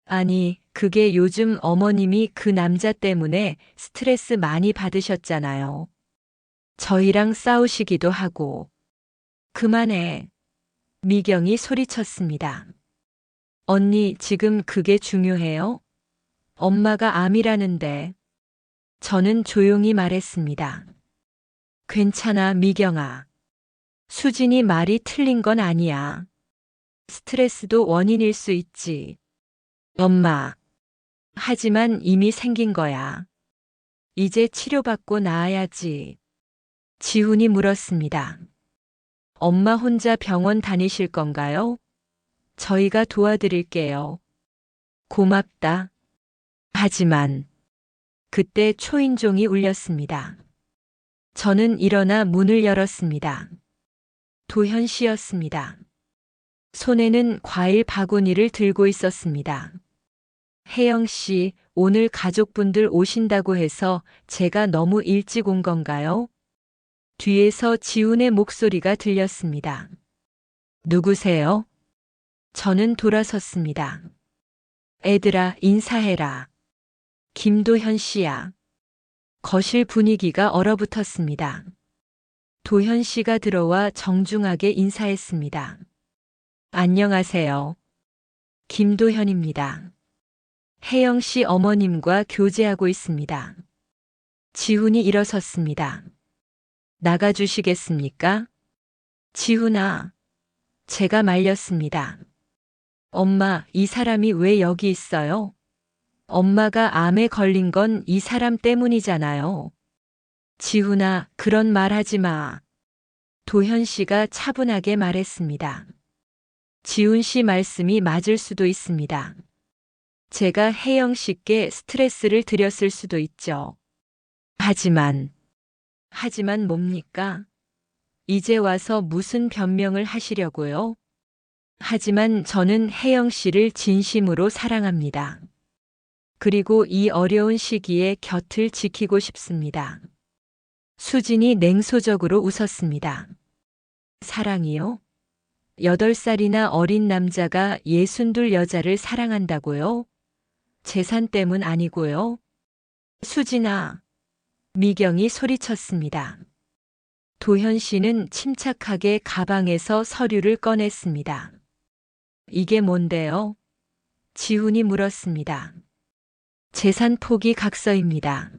아니, 그게 요즘 어머님이 그 남자 때문에 스트레스 많이 받으셨잖아요. 저희랑 싸우시기도 하고. 그만해. 미경이 소리쳤습니다. 언니, 지금 그게 중요해요? 엄마가 암이라는데. 저는 조용히 말했습니다. 괜찮아, 미경아. 수진이 말이 틀린 건 아니야. 스트레스도 원인일 수 있지. 엄마. 하지만 이미 생긴 거야. 이제 치료받고 나아야지. 지훈이 물었습니다. 엄마 혼자 병원 다니실 건가요? 저희가 도와드릴게요. 고맙다. 하지만 그때 초인종이 울렸습니다. 저는 일어나 문을 열었습니다. 도현 씨였습니다. 손에는 과일 바구니를 들고 있었습니다. 혜영 씨, 오늘 가족분들 오신다고 해서 제가 너무 일찍 온 건가요? 뒤에서 지훈의 목소리가 들렸습니다. 누구세요? 저는 돌아섰습니다. 애들아, 인사해라. 김도현 씨야. 거실 분위기가 얼어붙었습니다. 도현 씨가 들어와 정중하게 인사했습니다. 안녕하세요. 김도현입니다. 혜영 씨 어머님과 교제하고 있습니다. 지훈이 일어섰습니다. 나가주시겠습니까? 지훈아. 제가 말렸습니다. 엄마, 이 사람이 왜 여기 있어요? 엄마가 암에 걸린 건 이 사람 때문이잖아요. 지훈아, 그런 말 하지 마. 도현 씨가 차분하게 말했습니다. 지훈 씨 말씀이 맞을 수도 있습니다. 제가 혜영 씨께 스트레스를 드렸을 수도 있죠. 하지만 뭡니까? 이제 와서 무슨 변명을 하시려고요? 하지만 저는 혜영 씨를 진심으로 사랑합니다. 그리고 이 어려운 시기에 곁을 지키고 싶습니다. 수진이 냉소적으로 웃었습니다. 사랑이요? 8살이나 어린 남자가 62 여자를 사랑한다고요? 재산 때문 아니고요? 수진아. 미경이 소리쳤습니다. 도현 씨는 침착하게 가방에서 서류를 꺼냈습니다. 이게 뭔데요? 지훈이 물었습니다. 재산 포기 각서입니다.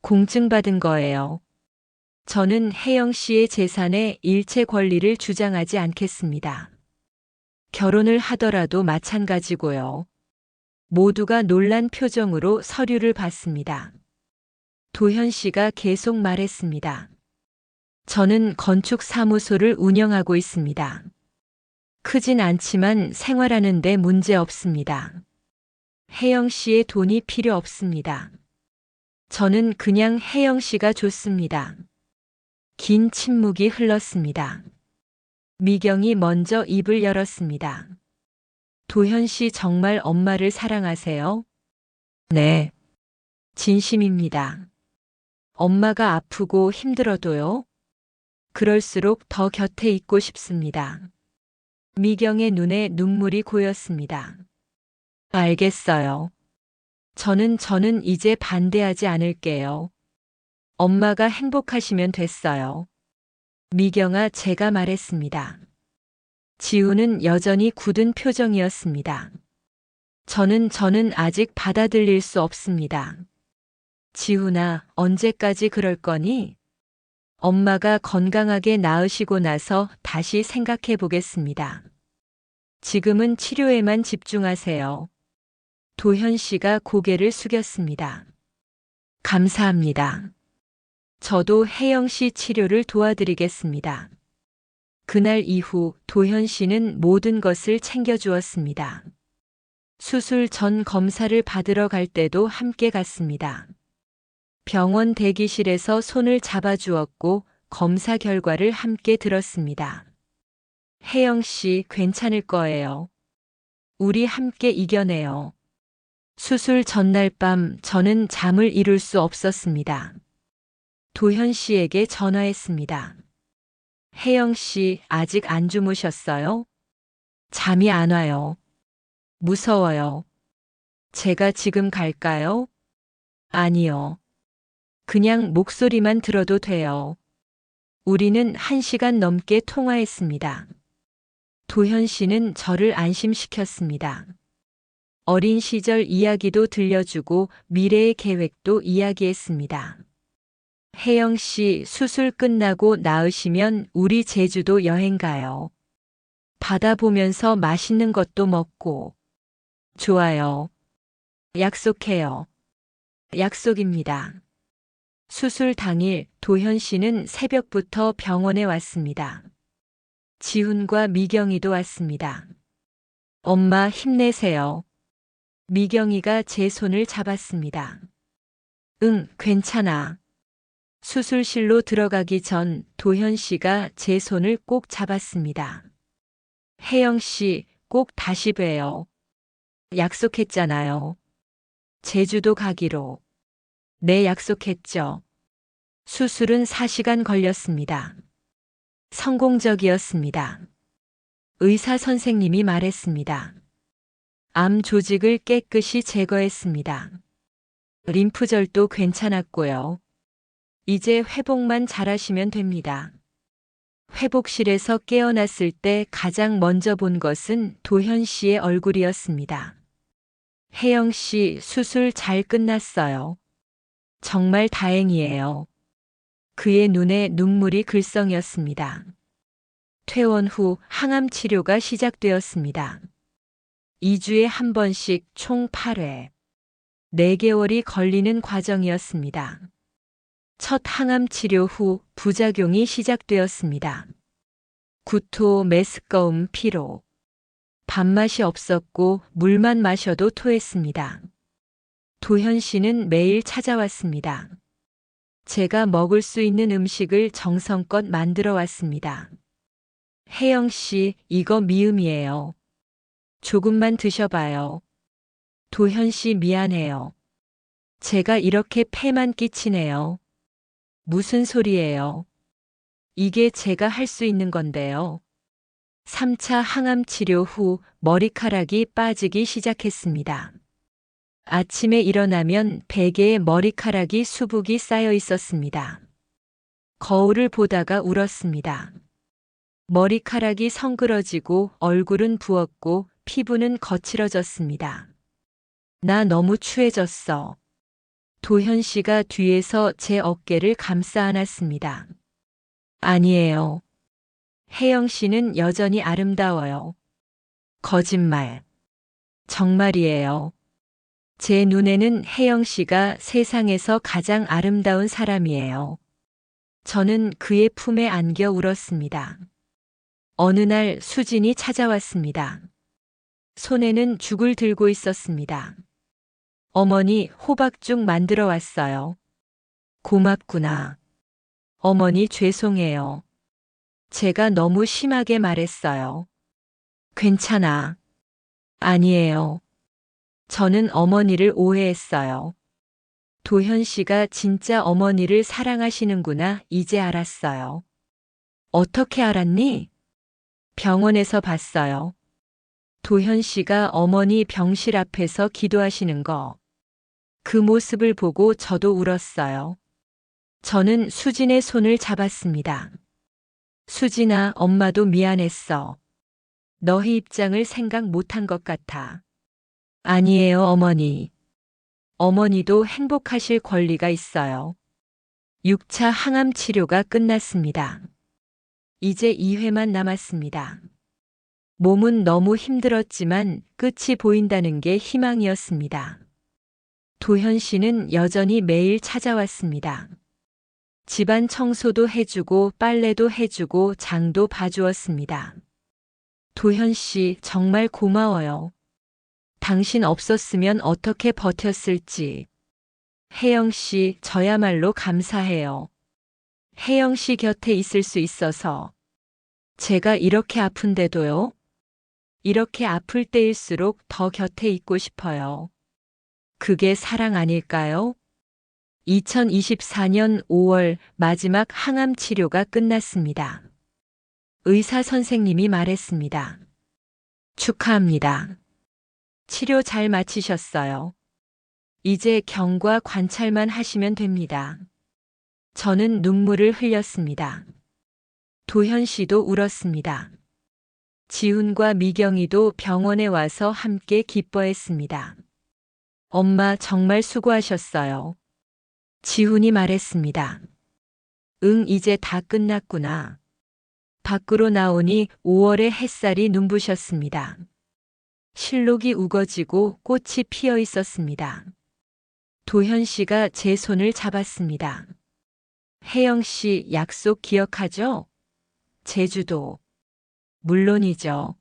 공증받은 거예요. 저는 혜영 씨의 재산에 일체 권리를 주장하지 않겠습니다. 결혼을 하더라도 마찬가지고요. 모두가 놀란 표정으로 서류를 봤습니다. 도현 씨가 계속 말했습니다. 저는 건축사무소를 운영하고 있습니다. 크진 않지만 생활하는 데 문제 없습니다. 혜영 씨의 돈이 필요 없습니다. 저는 그냥 혜영 씨가 좋습니다. 긴 침묵이 흘렀습니다. 미경이 먼저 입을 열었습니다. 도현 씨 정말 엄마를 사랑하세요? 네. 진심입니다. 엄마가 아프고 힘들어도요? 그럴수록 더 곁에 있고 싶습니다. 미경의 눈에 눈물이 고였습니다. 알겠어요. 저는 이제 반대하지 않을게요. 엄마가 행복하시면 됐어요. 미경아, 제가 말했습니다. 지우는 여전히 굳은 표정이었습니다. 저는 아직 받아들일 수 없습니다. 지훈아, 언제까지 그럴 거니? 엄마가 건강하게 나으시고 나서 다시 생각해 보겠습니다. 지금은 치료에만 집중하세요. 도현 씨가 고개를 숙였습니다. 감사합니다. 저도 혜영 씨 치료를 도와드리겠습니다. 그날 이후 도현 씨는 모든 것을 챙겨주었습니다. 수술 전 검사를 받으러 갈 때도 함께 갔습니다. 병원 대기실에서 손을 잡아주었고 검사 결과를 함께 들었습니다. 혜영 씨 괜찮을 거예요. 우리 함께 이겨내요. 수술 전날 밤 저는 잠을 이룰 수 없었습니다. 도현 씨에게 전화했습니다. 혜영 씨 아직 안 주무셨어요? 잠이 안 와요. 무서워요. 제가 지금 갈까요? 아니요. 그냥 목소리만 들어도 돼요. 우리는 1시간 넘게 통화했습니다. 도현 씨는 저를 안심시켰습니다. 어린 시절 이야기도 들려주고 미래의 계획도 이야기했습니다. 혜영 씨 수술 끝나고 나으시면 우리 제주도 여행 가요. 바다 보면서 맛있는 것도 먹고. 좋아요. 약속해요. 약속입니다. 수술 당일 도현 씨는 새벽부터 병원에 왔습니다. 지훈과 미경이도 왔습니다. 엄마 힘내세요. 미경이가 제 손을 잡았습니다. 응, 괜찮아. 수술실로 들어가기 전 도현 씨가 제 손을 꼭 잡았습니다. 혜영 씨, 꼭 다시 봬요. 약속했잖아요. 제주도 가기로. 네, 약속했죠. 수술은 4시간 걸렸습니다. 성공적이었습니다. 의사 선생님이 말했습니다. 암 조직을 깨끗이 제거했습니다. 림프절도 괜찮았고요. 이제 회복만 잘하시면 됩니다. 회복실에서 깨어났을 때 가장 먼저 본 것은 도현 씨의 얼굴이었습니다. 혜영 씨 수술 잘 끝났어요. 정말 다행이에요. 그의 눈에 눈물이 글썽였습니다. 퇴원 후 항암 치료가 시작되었습니다. 2주에 한 번씩 총 8회. 4개월이 걸리는 과정이었습니다. 첫 항암 치료 후 부작용이 시작되었습니다. 구토, 메스꺼움, 피로. 밥맛이 없었고 물만 마셔도 토했습니다. 도현 씨는 매일 찾아왔습니다. 제가 먹을 수 있는 음식을 정성껏 만들어 왔습니다. 혜영 씨, 이거 미음이에요. 조금만 드셔봐요. 도현 씨 미안해요. 제가 이렇게 폐만 끼치네요. 무슨 소리예요? 이게 제가 할 수 있는 건데요. 3차 항암 치료 후 머리카락이 빠지기 시작했습니다. 아침에 일어나면 베개에 머리카락이 수북이 쌓여 있었습니다. 거울을 보다가 울었습니다. 머리카락이 성그러지고 얼굴은 부었고 피부는 거칠어졌습니다. 나 너무 추해졌어. 도현 씨가 뒤에서 제 어깨를 감싸 안았습니다. 아니에요. 혜영 씨는 여전히 아름다워요. 거짓말. 정말이에요. 제 눈에는 혜영 씨가 세상에서 가장 아름다운 사람이에요. 저는 그의 품에 안겨 울었습니다. 어느 날 수진이 찾아왔습니다. 손에는 죽을 들고 있었습니다. 어머니, 호박죽 만들어 왔어요. 고맙구나. 어머니, 죄송해요. 제가 너무 심하게 말했어요. 괜찮아. 아니에요. 저는 어머니를 오해했어요. 도현 씨가 진짜 어머니를 사랑하시는구나, 이제 알았어요. 어떻게 알았니? 병원에서 봤어요. 도현 씨가 어머니 병실 앞에서 기도하시는 거. 그 모습을 보고 저도 울었어요. 저는 수진의 손을 잡았습니다. 수진아, 엄마도 미안했어. 너희 입장을 생각 못한 것 같아. 아니에요, 어머니. 어머니도 행복하실 권리가 있어요. 6차 항암 치료가 끝났습니다. 이제 2회만 남았습니다. 몸은 너무 힘들었지만 끝이 보인다는 게 희망이었습니다. 도현 씨는 여전히 매일 찾아왔습니다. 집안 청소도 해주고 빨래도 해주고 장도 봐주었습니다. 도현 씨 정말 고마워요. 당신 없었으면 어떻게 버텼을지. 혜영 씨 저야말로 감사해요. 혜영 씨 곁에 있을 수 있어서. 제가 이렇게 아픈데도요. 이렇게 아플 때일수록 더 곁에 있고 싶어요. 그게 사랑 아닐까요? 2024년 5월 마지막 항암 치료가 끝났습니다. 의사 선생님이 말했습니다. 축하합니다. 치료 잘 마치셨어요. 이제 경과 관찰만 하시면 됩니다. 저는 눈물을 흘렸습니다. 도현 씨도 울었습니다. 지훈과 미경이도 병원에 와서 함께 기뻐했습니다. 엄마 정말 수고하셨어요. 지훈이 말했습니다. 응, 이제 다 끝났구나. 밖으로 나오니 5월의 햇살이 눈부셨습니다. 실록이 우거지고 꽃이 피어 있었습니다. 도현 씨가 제 손을 잡았습니다. 혜영 씨 약속 기억하죠? 제주도. 물론이죠.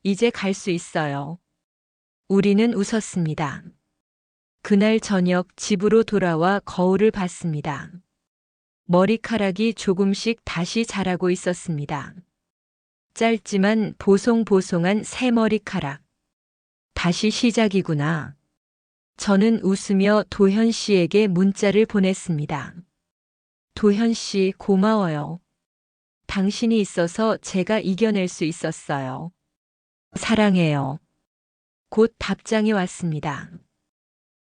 이제 갈 수 있어요. 우리는 웃었습니다. 그날 저녁 집으로 돌아와 거울을 봤습니다. 머리카락이 조금씩 다시 자라고 있었습니다. 짧지만 보송보송한 새 머리카락. 다시 시작이구나. 저는 웃으며 도현 씨에게 문자를 보냈습니다. 도현 씨 고마워요. 당신이 있어서 제가 이겨낼 수 있었어요. 사랑해요. 곧 답장이 왔습니다.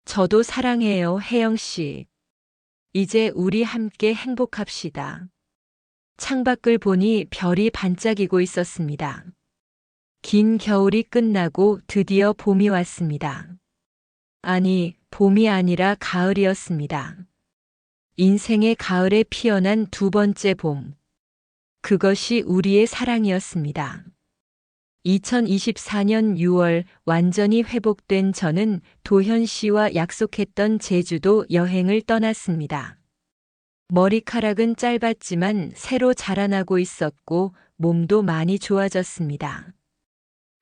저도 사랑해요, 혜영 씨. 이제 우리 함께 행복합시다. 창밖을 보니 별이 반짝이고 있었습니다. 긴 겨울이 끝나고 드디어 봄이 왔습니다. 아니, 봄이 아니라 가을이었습니다. 인생의 가을에 피어난 두 번째 봄. 그것이 우리의 사랑이었습니다. 2024년 6월 완전히 회복된 저는 도현 씨와 약속했던 제주도 여행을 떠났습니다. 머리카락은 짧았지만 새로 자라나고 있었고 몸도 많이 좋아졌습니다.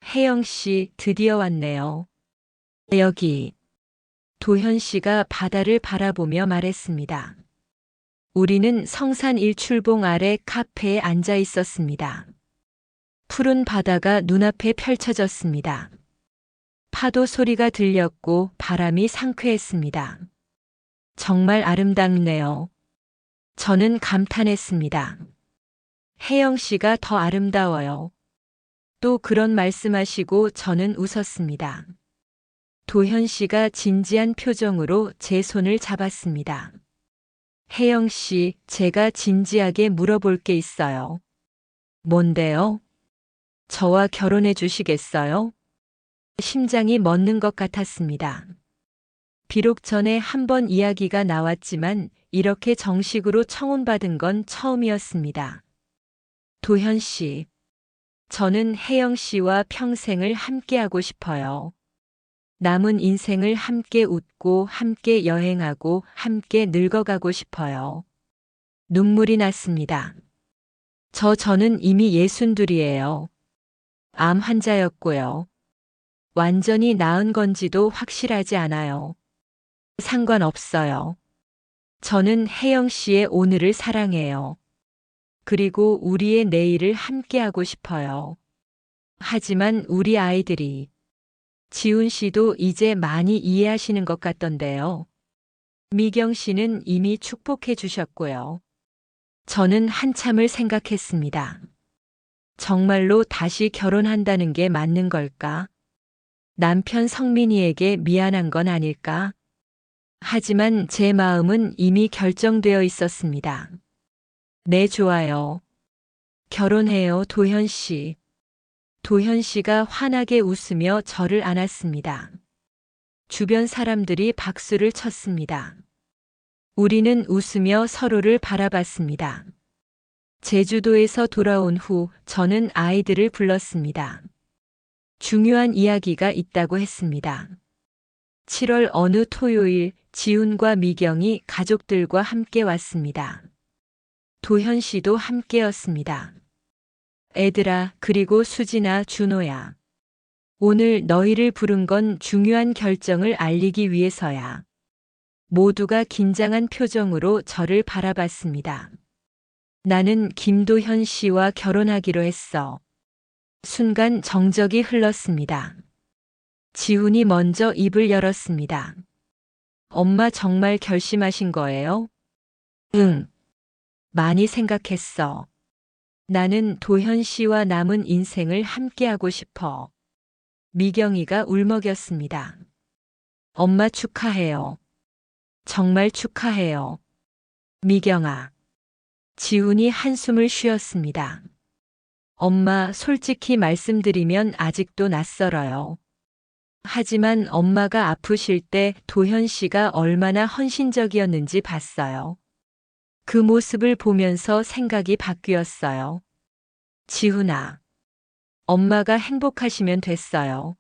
혜영 씨 드디어 왔네요. 여기. 도현 씨가 바다를 바라보며 말했습니다. 우리는 성산 일출봉 아래 카페에 앉아 있었습니다. 푸른 바다가 눈앞에 펼쳐졌습니다. 파도 소리가 들렸고 바람이 상쾌했습니다. 정말 아름답네요. 저는 감탄했습니다. 혜영 씨가 더 아름다워요. 또 그런 말씀하시고 저는 웃었습니다. 도현 씨가 진지한 표정으로 제 손을 잡았습니다. 혜영 씨, 제가 진지하게 물어볼 게 있어요. 뭔데요? 저와 결혼해 주시겠어요? 심장이 멎는 것 같았습니다. 비록 전에 한 번 이야기가 나왔지만 이렇게 정식으로 청혼받은 건 처음이었습니다. 도현 씨, 저는 혜영 씨와 평생을 함께하고 싶어요. 남은 인생을 함께 웃고 함께 여행하고 함께 늙어가고 싶어요. 눈물이 났습니다. 저는 이미 62이에요. 암 환자였고요. 완전히 나은 건지도 확실하지 않아요. 상관없어요. 저는 혜영 씨의 오늘을 사랑해요. 그리고 우리의 내일을 함께하고 싶어요. 하지만 우리 아이들이 지훈 씨도 이제 많이 이해하시는 것 같던데요. 미경 씨는 이미 축복해 주셨고요. 저는 한참을 생각했습니다. 정말로 다시 결혼한다는 게 맞는 걸까? 남편 성민이에게 미안한 건 아닐까? 하지만 제 마음은 이미 결정되어 있었습니다. 네, 좋아요. 결혼해요, 도현 씨. 도현 씨가 환하게 웃으며 저를 안았습니다. 주변 사람들이 박수를 쳤습니다. 우리는 웃으며 서로를 바라봤습니다. 제주도에서 돌아온 후 저는 아이들을 불렀습니다. 중요한 이야기가 있다고 했습니다. 7월 어느 토요일 지훈과 미경이 가족들과 함께 왔습니다. 도현 씨도 함께였습니다. 애들아, 그리고 수진아, 준호야. 오늘 너희를 부른 건 중요한 결정을 알리기 위해서야. 모두가 긴장한 표정으로 저를 바라봤습니다. 나는 김도현 씨와 결혼하기로 했어. 순간 정적이 흘렀습니다. 지훈이 먼저 입을 열었습니다. 엄마 정말 결심하신 거예요? 응. 많이 생각했어. 나는 도현 씨와 남은 인생을 함께하고 싶어. 미경이가 울먹였습니다. 엄마 축하해요. 정말 축하해요. 미경아. 지훈이 한숨을 쉬었습니다. 엄마, 솔직히 말씀드리면 아직도 낯설어요. 하지만 엄마가 아프실 때 도현 씨가 얼마나 헌신적이었는지 봤어요. 그 모습을 보면서 생각이 바뀌었어요. 지훈아. 엄마가 행복하시면 됐어요.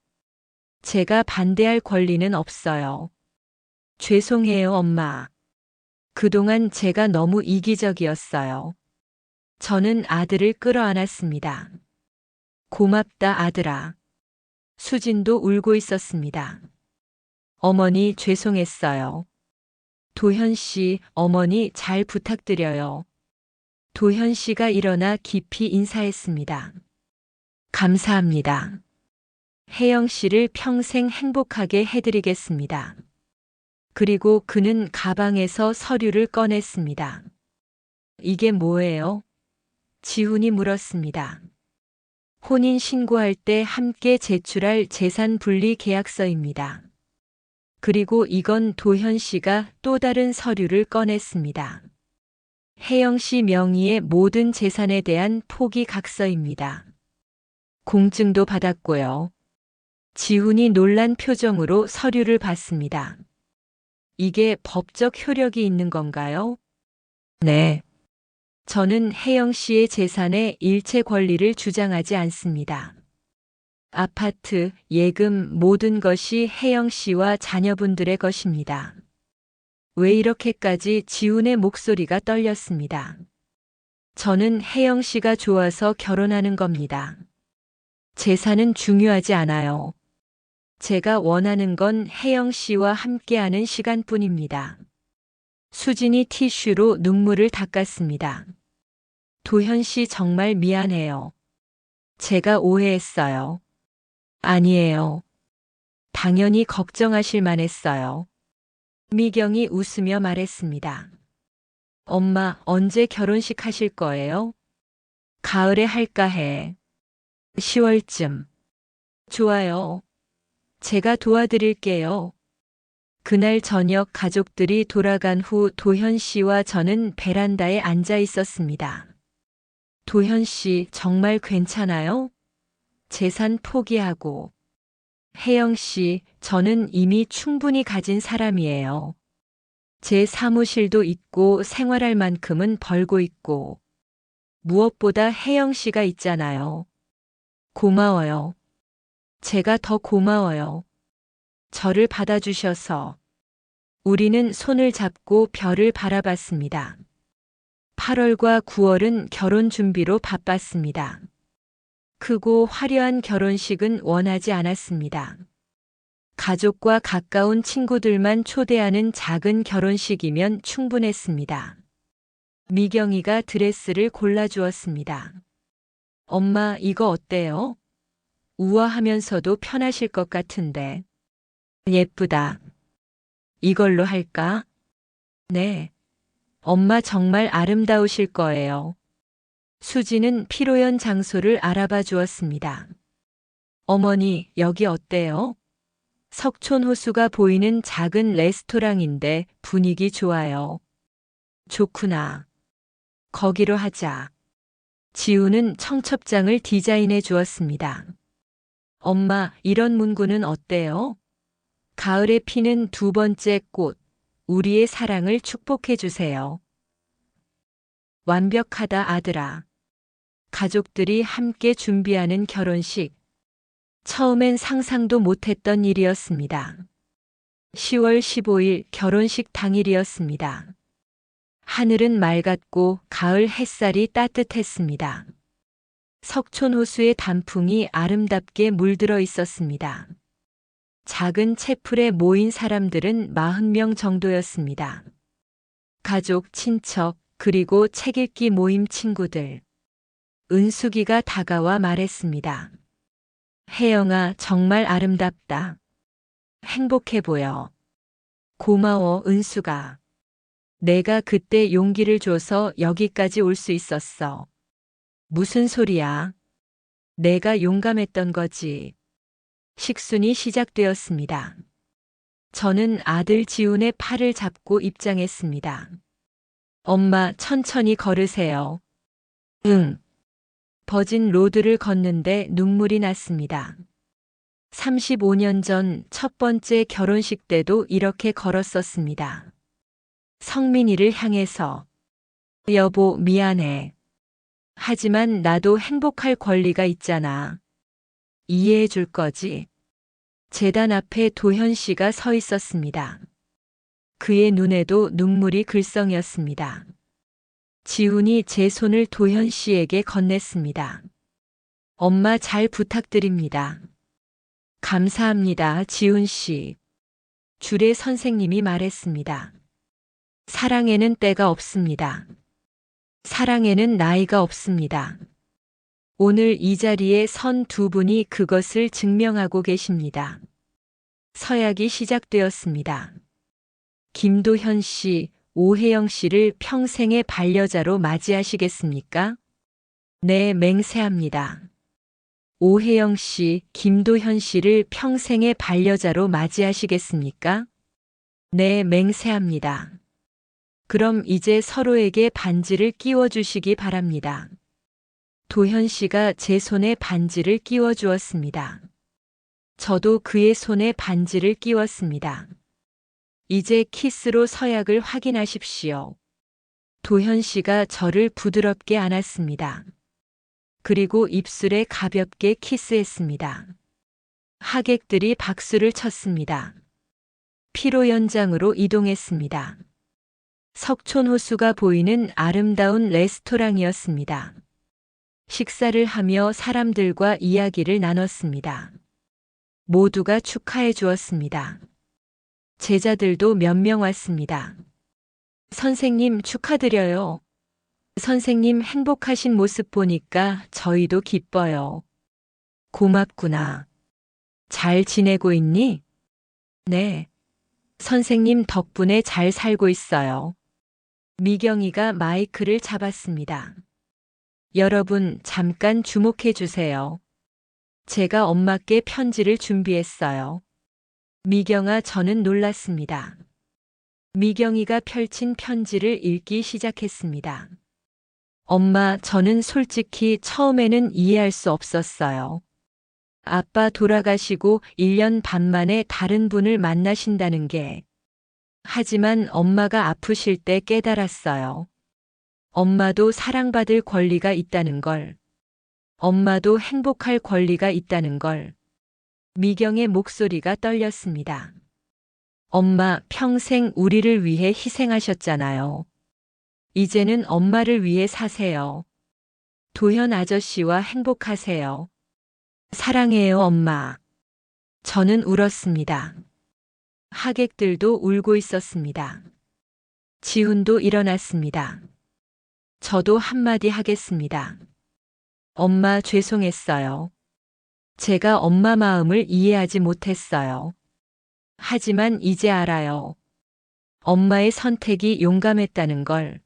제가 반대할 권리는 없어요. 죄송해요, 엄마. 그동안 제가 너무 이기적이었어요. 저는 아들을 끌어안았습니다. 고맙다, 아들아. 수진도 울고 있었습니다. 어머니, 죄송했어요. 도현 씨, 어머니 잘 부탁드려요. 도현 씨가 일어나 깊이 인사했습니다. 감사합니다. 혜영 씨를 평생 행복하게 해드리겠습니다. 그리고 그는 가방에서 서류를 꺼냈습니다. 이게 뭐예요? 지훈이 물었습니다. 혼인 신고할 때 함께 제출할 재산 분리 계약서입니다. 그리고 이건 도현 씨가 또 다른 서류를 꺼냈습니다. 혜영 씨 명의의 모든 재산에 대한 포기 각서입니다. 공증도 받았고요. 지훈이 놀란 표정으로 서류를 봤습니다. 이게 법적 효력이 있는 건가요? 네. 저는 혜영 씨의 재산의 일체 권리를 주장하지 않습니다. 아파트, 예금 모든 것이 혜영 씨와 자녀분들의 것입니다. 왜 이렇게까지 지훈의 목소리가 떨렸습니다. 저는 혜영 씨가 좋아서 결혼하는 겁니다. 재산은 중요하지 않아요. 제가 원하는 건 혜영 씨와 함께하는 시간뿐입니다. 수진이 티슈로 눈물을 닦았습니다. 도현 씨 정말 미안해요. 제가 오해했어요. 아니에요. 당연히 걱정하실 만했어요. 미경이 웃으며 말했습니다. 엄마, 언제 결혼식 하실 거예요? 가을에 할까 해. 10월쯤. 좋아요. 제가 도와드릴게요. 그날 저녁 가족들이 돌아간 후 도현 씨와 저는 베란다에 앉아 있었습니다. 도현 씨 정말 괜찮아요? 재산 포기하고. 혜영 씨, 저는 이미 충분히 가진 사람이에요. 제 사무실도 있고 생활할 만큼은 벌고 있고. 무엇보다 혜영 씨가 있잖아요. 고마워요. 제가 더 고마워요. 저를 받아주셔서. 우리는 손을 잡고 별을 바라봤습니다. 8월과 9월은 결혼 준비로 바빴습니다. 크고 화려한 결혼식은 원하지 않았습니다. 가족과 가까운 친구들만 초대하는 작은 결혼식이면 충분했습니다. 미경이가 드레스를 골라주었습니다. 엄마, 이거 어때요? 우아하면서도 편하실 것 같은데. 예쁘다. 이걸로 할까? 네. 엄마 정말 아름다우실 거예요. 수지는 피로연 장소를 알아봐 주었습니다. 어머니, 여기 어때요? 석촌 호수가 보이는 작은 레스토랑인데 분위기 좋아요. 좋구나. 거기로 하자. 지우는 청첩장을 디자인해 주었습니다. 엄마, 이런 문구는 어때요? 가을에 피는 두 번째 꽃, 우리의 사랑을 축복해 주세요. 완벽하다 아들아. 가족들이 함께 준비하는 결혼식. 처음엔 상상도 못했던 일이었습니다. 10월 15일 결혼식 당일이었습니다. 하늘은 맑았고 가을 햇살이 따뜻했습니다. 석촌 호수의 단풍이 아름답게 물들어 있었습니다. 작은 채플에 모인 사람들은 40명 정도였습니다. 가족, 친척, 그리고 책 읽기 모임 친구들. 은숙이가 다가와 말했습니다. 혜영아, 정말 아름답다. 행복해 보여. 고마워, 은수가. 내가 그때 용기를 줘서 여기까지 올 수 있었어. 무슨 소리야? 내가 용감했던 거지. 식순이 시작되었습니다. 저는 아들 지훈의 팔을 잡고 입장했습니다. 엄마, 천천히 걸으세요. 응. 버진 로드를 걷는데 눈물이 났습니다. 35년 전 첫 번째 결혼식 때도 이렇게 걸었었습니다. 성민이를 향해서. 여보, 미안해. 하지만 나도 행복할 권리가 있잖아. 이해해 줄 거지? 재단 앞에 도현 씨가 서 있었습니다. 그의 눈에도 눈물이 글썽였습니다. 지훈이 제 손을 도현 씨에게 건넸습니다. 엄마 잘 부탁드립니다. 감사합니다, 지훈 씨. 주례 선생님이 말했습니다. 사랑에는 때가 없습니다. 사랑에는 나이가 없습니다. 오늘 이 자리에 선 두 분이 그것을 증명하고 계십니다. 서약이 시작되었습니다. 김도현 씨, 오혜영 씨를 평생의 반려자로 맞이하시겠습니까? 네, 맹세합니다. 오혜영 씨, 김도현 씨를 평생의 반려자로 맞이하시겠습니까? 네, 맹세합니다. 그럼 이제 서로에게 반지를 끼워주시기 바랍니다. 도현 씨가 제 손에 반지를 끼워 주었습니다. 저도 그의 손에 반지를 끼웠습니다. 이제 키스로 서약을 확인하십시오. 도현 씨가 저를 부드럽게 안았습니다. 그리고 입술에 가볍게 키스했습니다. 하객들이 박수를 쳤습니다. 피로 연장으로 이동했습니다. 석촌 호수가 보이는 아름다운 레스토랑이었습니다. 식사를 하며 사람들과 이야기를 나눴습니다. 모두가 축하해 주었습니다. 제자들도 몇 명 왔습니다. 선생님 축하드려요. 선생님 행복하신 모습 보니까 저희도 기뻐요. 고맙구나. 잘 지내고 있니? 네. 선생님 덕분에 잘 살고 있어요. 미경이가 마이크를 잡았습니다. 여러분, 잠깐 주목해 주세요. 제가 엄마께 편지를 준비했어요. 미경아, 저는 놀랐습니다. 미경이가 펼친 편지를 읽기 시작했습니다. 엄마, 저는 솔직히 처음에는 이해할 수 없었어요. 아빠 돌아가시고 1년 반 만에 다른 분을 만나신다는 게. 하지만 엄마가 아프실 때 깨달았어요. 엄마도 사랑받을 권리가 있다는 걸. 엄마도 행복할 권리가 있다는 걸. 미경의 목소리가 떨렸습니다. 엄마, 평생 우리를 위해 희생하셨잖아요. 이제는 엄마를 위해 사세요. 도현 아저씨와 행복하세요. 사랑해요, 엄마. 저는 울었습니다. 하객들도 울고 있었습니다. 지훈도 일어났습니다. 저도 한마디 하겠습니다. 엄마, 죄송했어요. 제가 엄마 마음을 이해하지 못했어요. 하지만 이제 알아요. 엄마의 선택이 용감했다는 걸.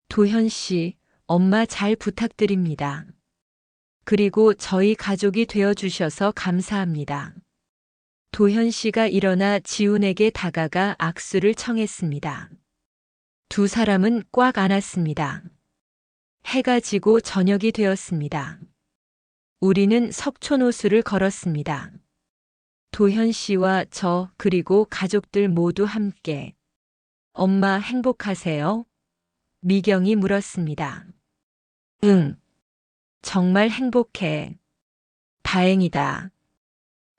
도현 씨, 엄마 잘 부탁드립니다. 그리고 저희 가족이 되어주셔서 감사합니다. 도현 씨가 일어나 지훈에게 다가가 악수를 청했습니다. 두 사람은 꽉 안았습니다. 해가 지고 저녁이 되었습니다. 우리는 석촌호수를 걸었습니다. 도현 씨와 저 그리고 가족들 모두 함께. 엄마 행복하세요? 미경이 물었습니다. 응. 정말 행복해. 다행이다.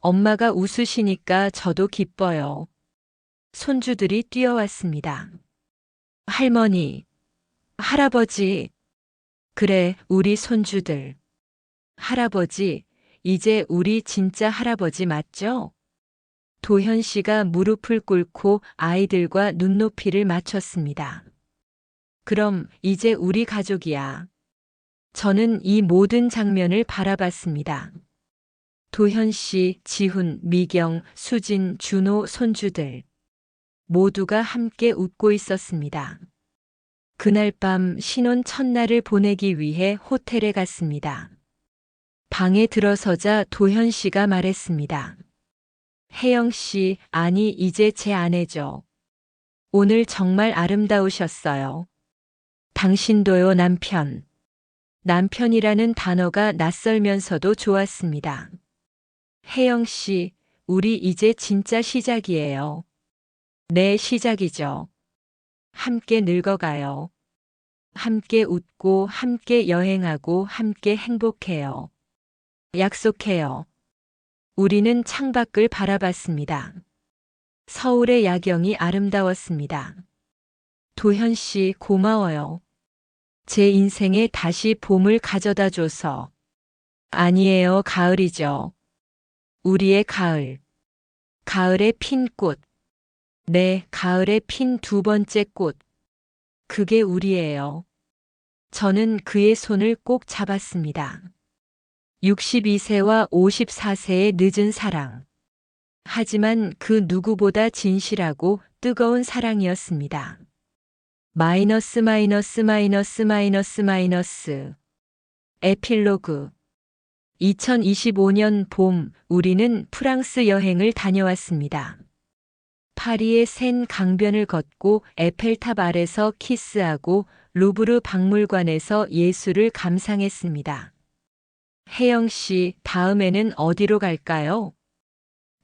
엄마가 웃으시니까 저도 기뻐요. 손주들이 뛰어왔습니다. 할머니, 할아버지. 그래, 우리 손주들. 할아버지, 이제 우리 진짜 할아버지 맞죠? 도현 씨가 무릎을 꿇고 아이들과 눈높이를 맞췄습니다. 그럼 이제 우리 가족이야. 저는 이 모든 장면을 바라봤습니다. 도현 씨, 지훈, 미경, 수진, 준호 손주들. 모두가 함께 웃고 있었습니다. 그날 밤 신혼 첫날을 보내기 위해 호텔에 갔습니다. 방에 들어서자 도현 씨가 말했습니다. 혜영 씨, 아니 이제 제 아내죠. 오늘 정말 아름다우셨어요. 당신도요, 남편. 남편이라는 단어가 낯설면서도 좋았습니다. 혜영 씨, 우리 이제 진짜 시작이에요. 네, 시작이죠. 함께 늙어가요. 함께 웃고, 함께 여행하고, 함께 행복해요. 약속해요. 우리는 창밖을 바라봤습니다. 서울의 야경이 아름다웠습니다. 도현 씨, 고마워요. 제 인생에 다시 봄을 가져다 줘서. 아니에요, 가을이죠. 우리의 가을. 가을에 핀 꽃. 네, 가을에 핀 두 번째 꽃. 그게 우리예요. 저는 그의 손을 꼭 잡았습니다. 62세와 54세의 늦은 사랑. 하지만 그 누구보다 진실하고 뜨거운 사랑이었습니다. 마이너스 마이너스 마이너스 마이너스 마이너스. 에필로그. 2025년 봄, 우리는 프랑스 여행을 다녀왔습니다. 파리의 센 강변을 걷고 에펠탑 아래서 키스하고 루브르 박물관에서 예술을 감상했습니다. 혜영 씨, 다음에는 어디로 갈까요?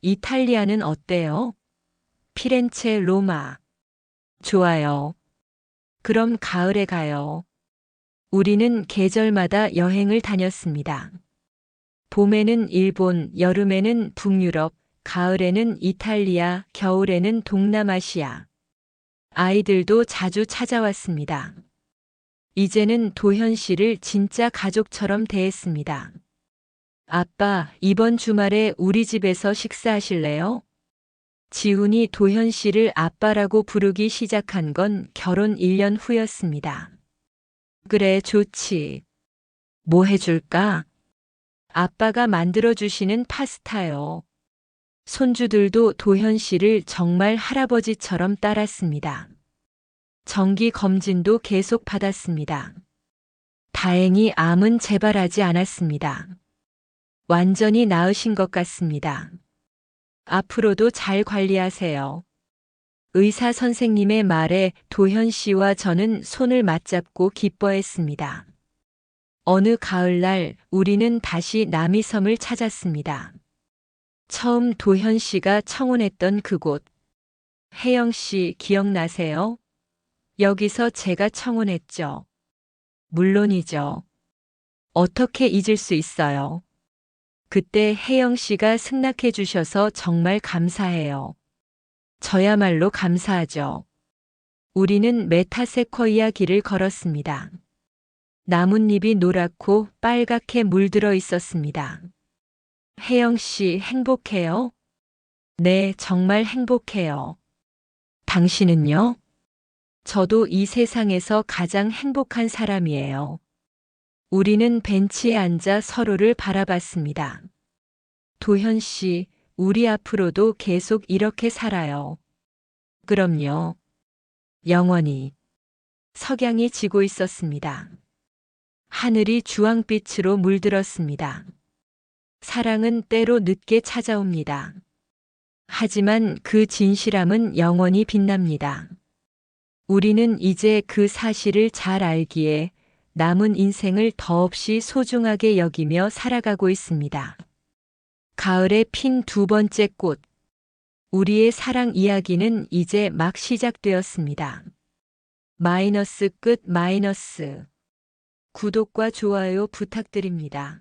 이탈리아는 어때요? 피렌체, 로마. 좋아요. 그럼 가을에 가요. 우리는 계절마다 여행을 다녔습니다. 봄에는 일본, 여름에는 북유럽, 가을에는 이탈리아, 겨울에는 동남아시아. 아이들도 자주 찾아왔습니다. 이제는 도현 씨를 진짜 가족처럼 대했습니다. 아빠, 이번 주말에 우리 집에서 식사하실래요? 지훈이 도현 씨를 아빠라고 부르기 시작한 건 결혼 1년 후였습니다. 그래, 좋지. 뭐 해줄까? 아빠가 만들어주시는 파스타요. 손주들도 도현 씨를 정말 할아버지처럼 따랐습니다. 정기 검진도 계속 받았습니다. 다행히 암은 재발하지 않았습니다. 완전히 나으신 것 같습니다. 앞으로도 잘 관리하세요. 의사 선생님의 말에 도현 씨와 저는 손을 맞잡고 기뻐했습니다. 어느 가을날 우리는 다시 남이섬을 찾았습니다. 처음 도현 씨가 청혼했던 그곳. 혜영 씨 기억나세요? 여기서 제가 청혼했죠. 물론이죠. 어떻게 잊을 수 있어요. 그때 혜영 씨가 승낙해 주셔서 정말 감사해요. 저야말로 감사하죠. 우리는 메타세쿼이아 길을 걸었습니다. 나뭇잎이 노랗고 빨갛게 물들어 있었습니다. 혜영 씨 행복해요? 네, 정말 행복해요. 당신은요? 저도 이 세상에서 가장 행복한 사람이에요. 우리는 벤치에 앉아 서로를 바라봤습니다. 도현 씨, 우리 앞으로도 계속 이렇게 살아요. 그럼요. 영원히. 석양이 지고 있었습니다. 하늘이 주황빛으로 물들었습니다. 사랑은 때로 늦게 찾아옵니다. 하지만 그 진실함은 영원히 빛납니다. 우리는 이제 그 사실을 잘 알기에 남은 인생을 더없이 소중하게 여기며 살아가고 있습니다. 가을에 핀 두 번째 꽃. 우리의 사랑 이야기는 이제 막 시작되었습니다. 마이너스 끝 마이너스. 구독과 좋아요 부탁드립니다.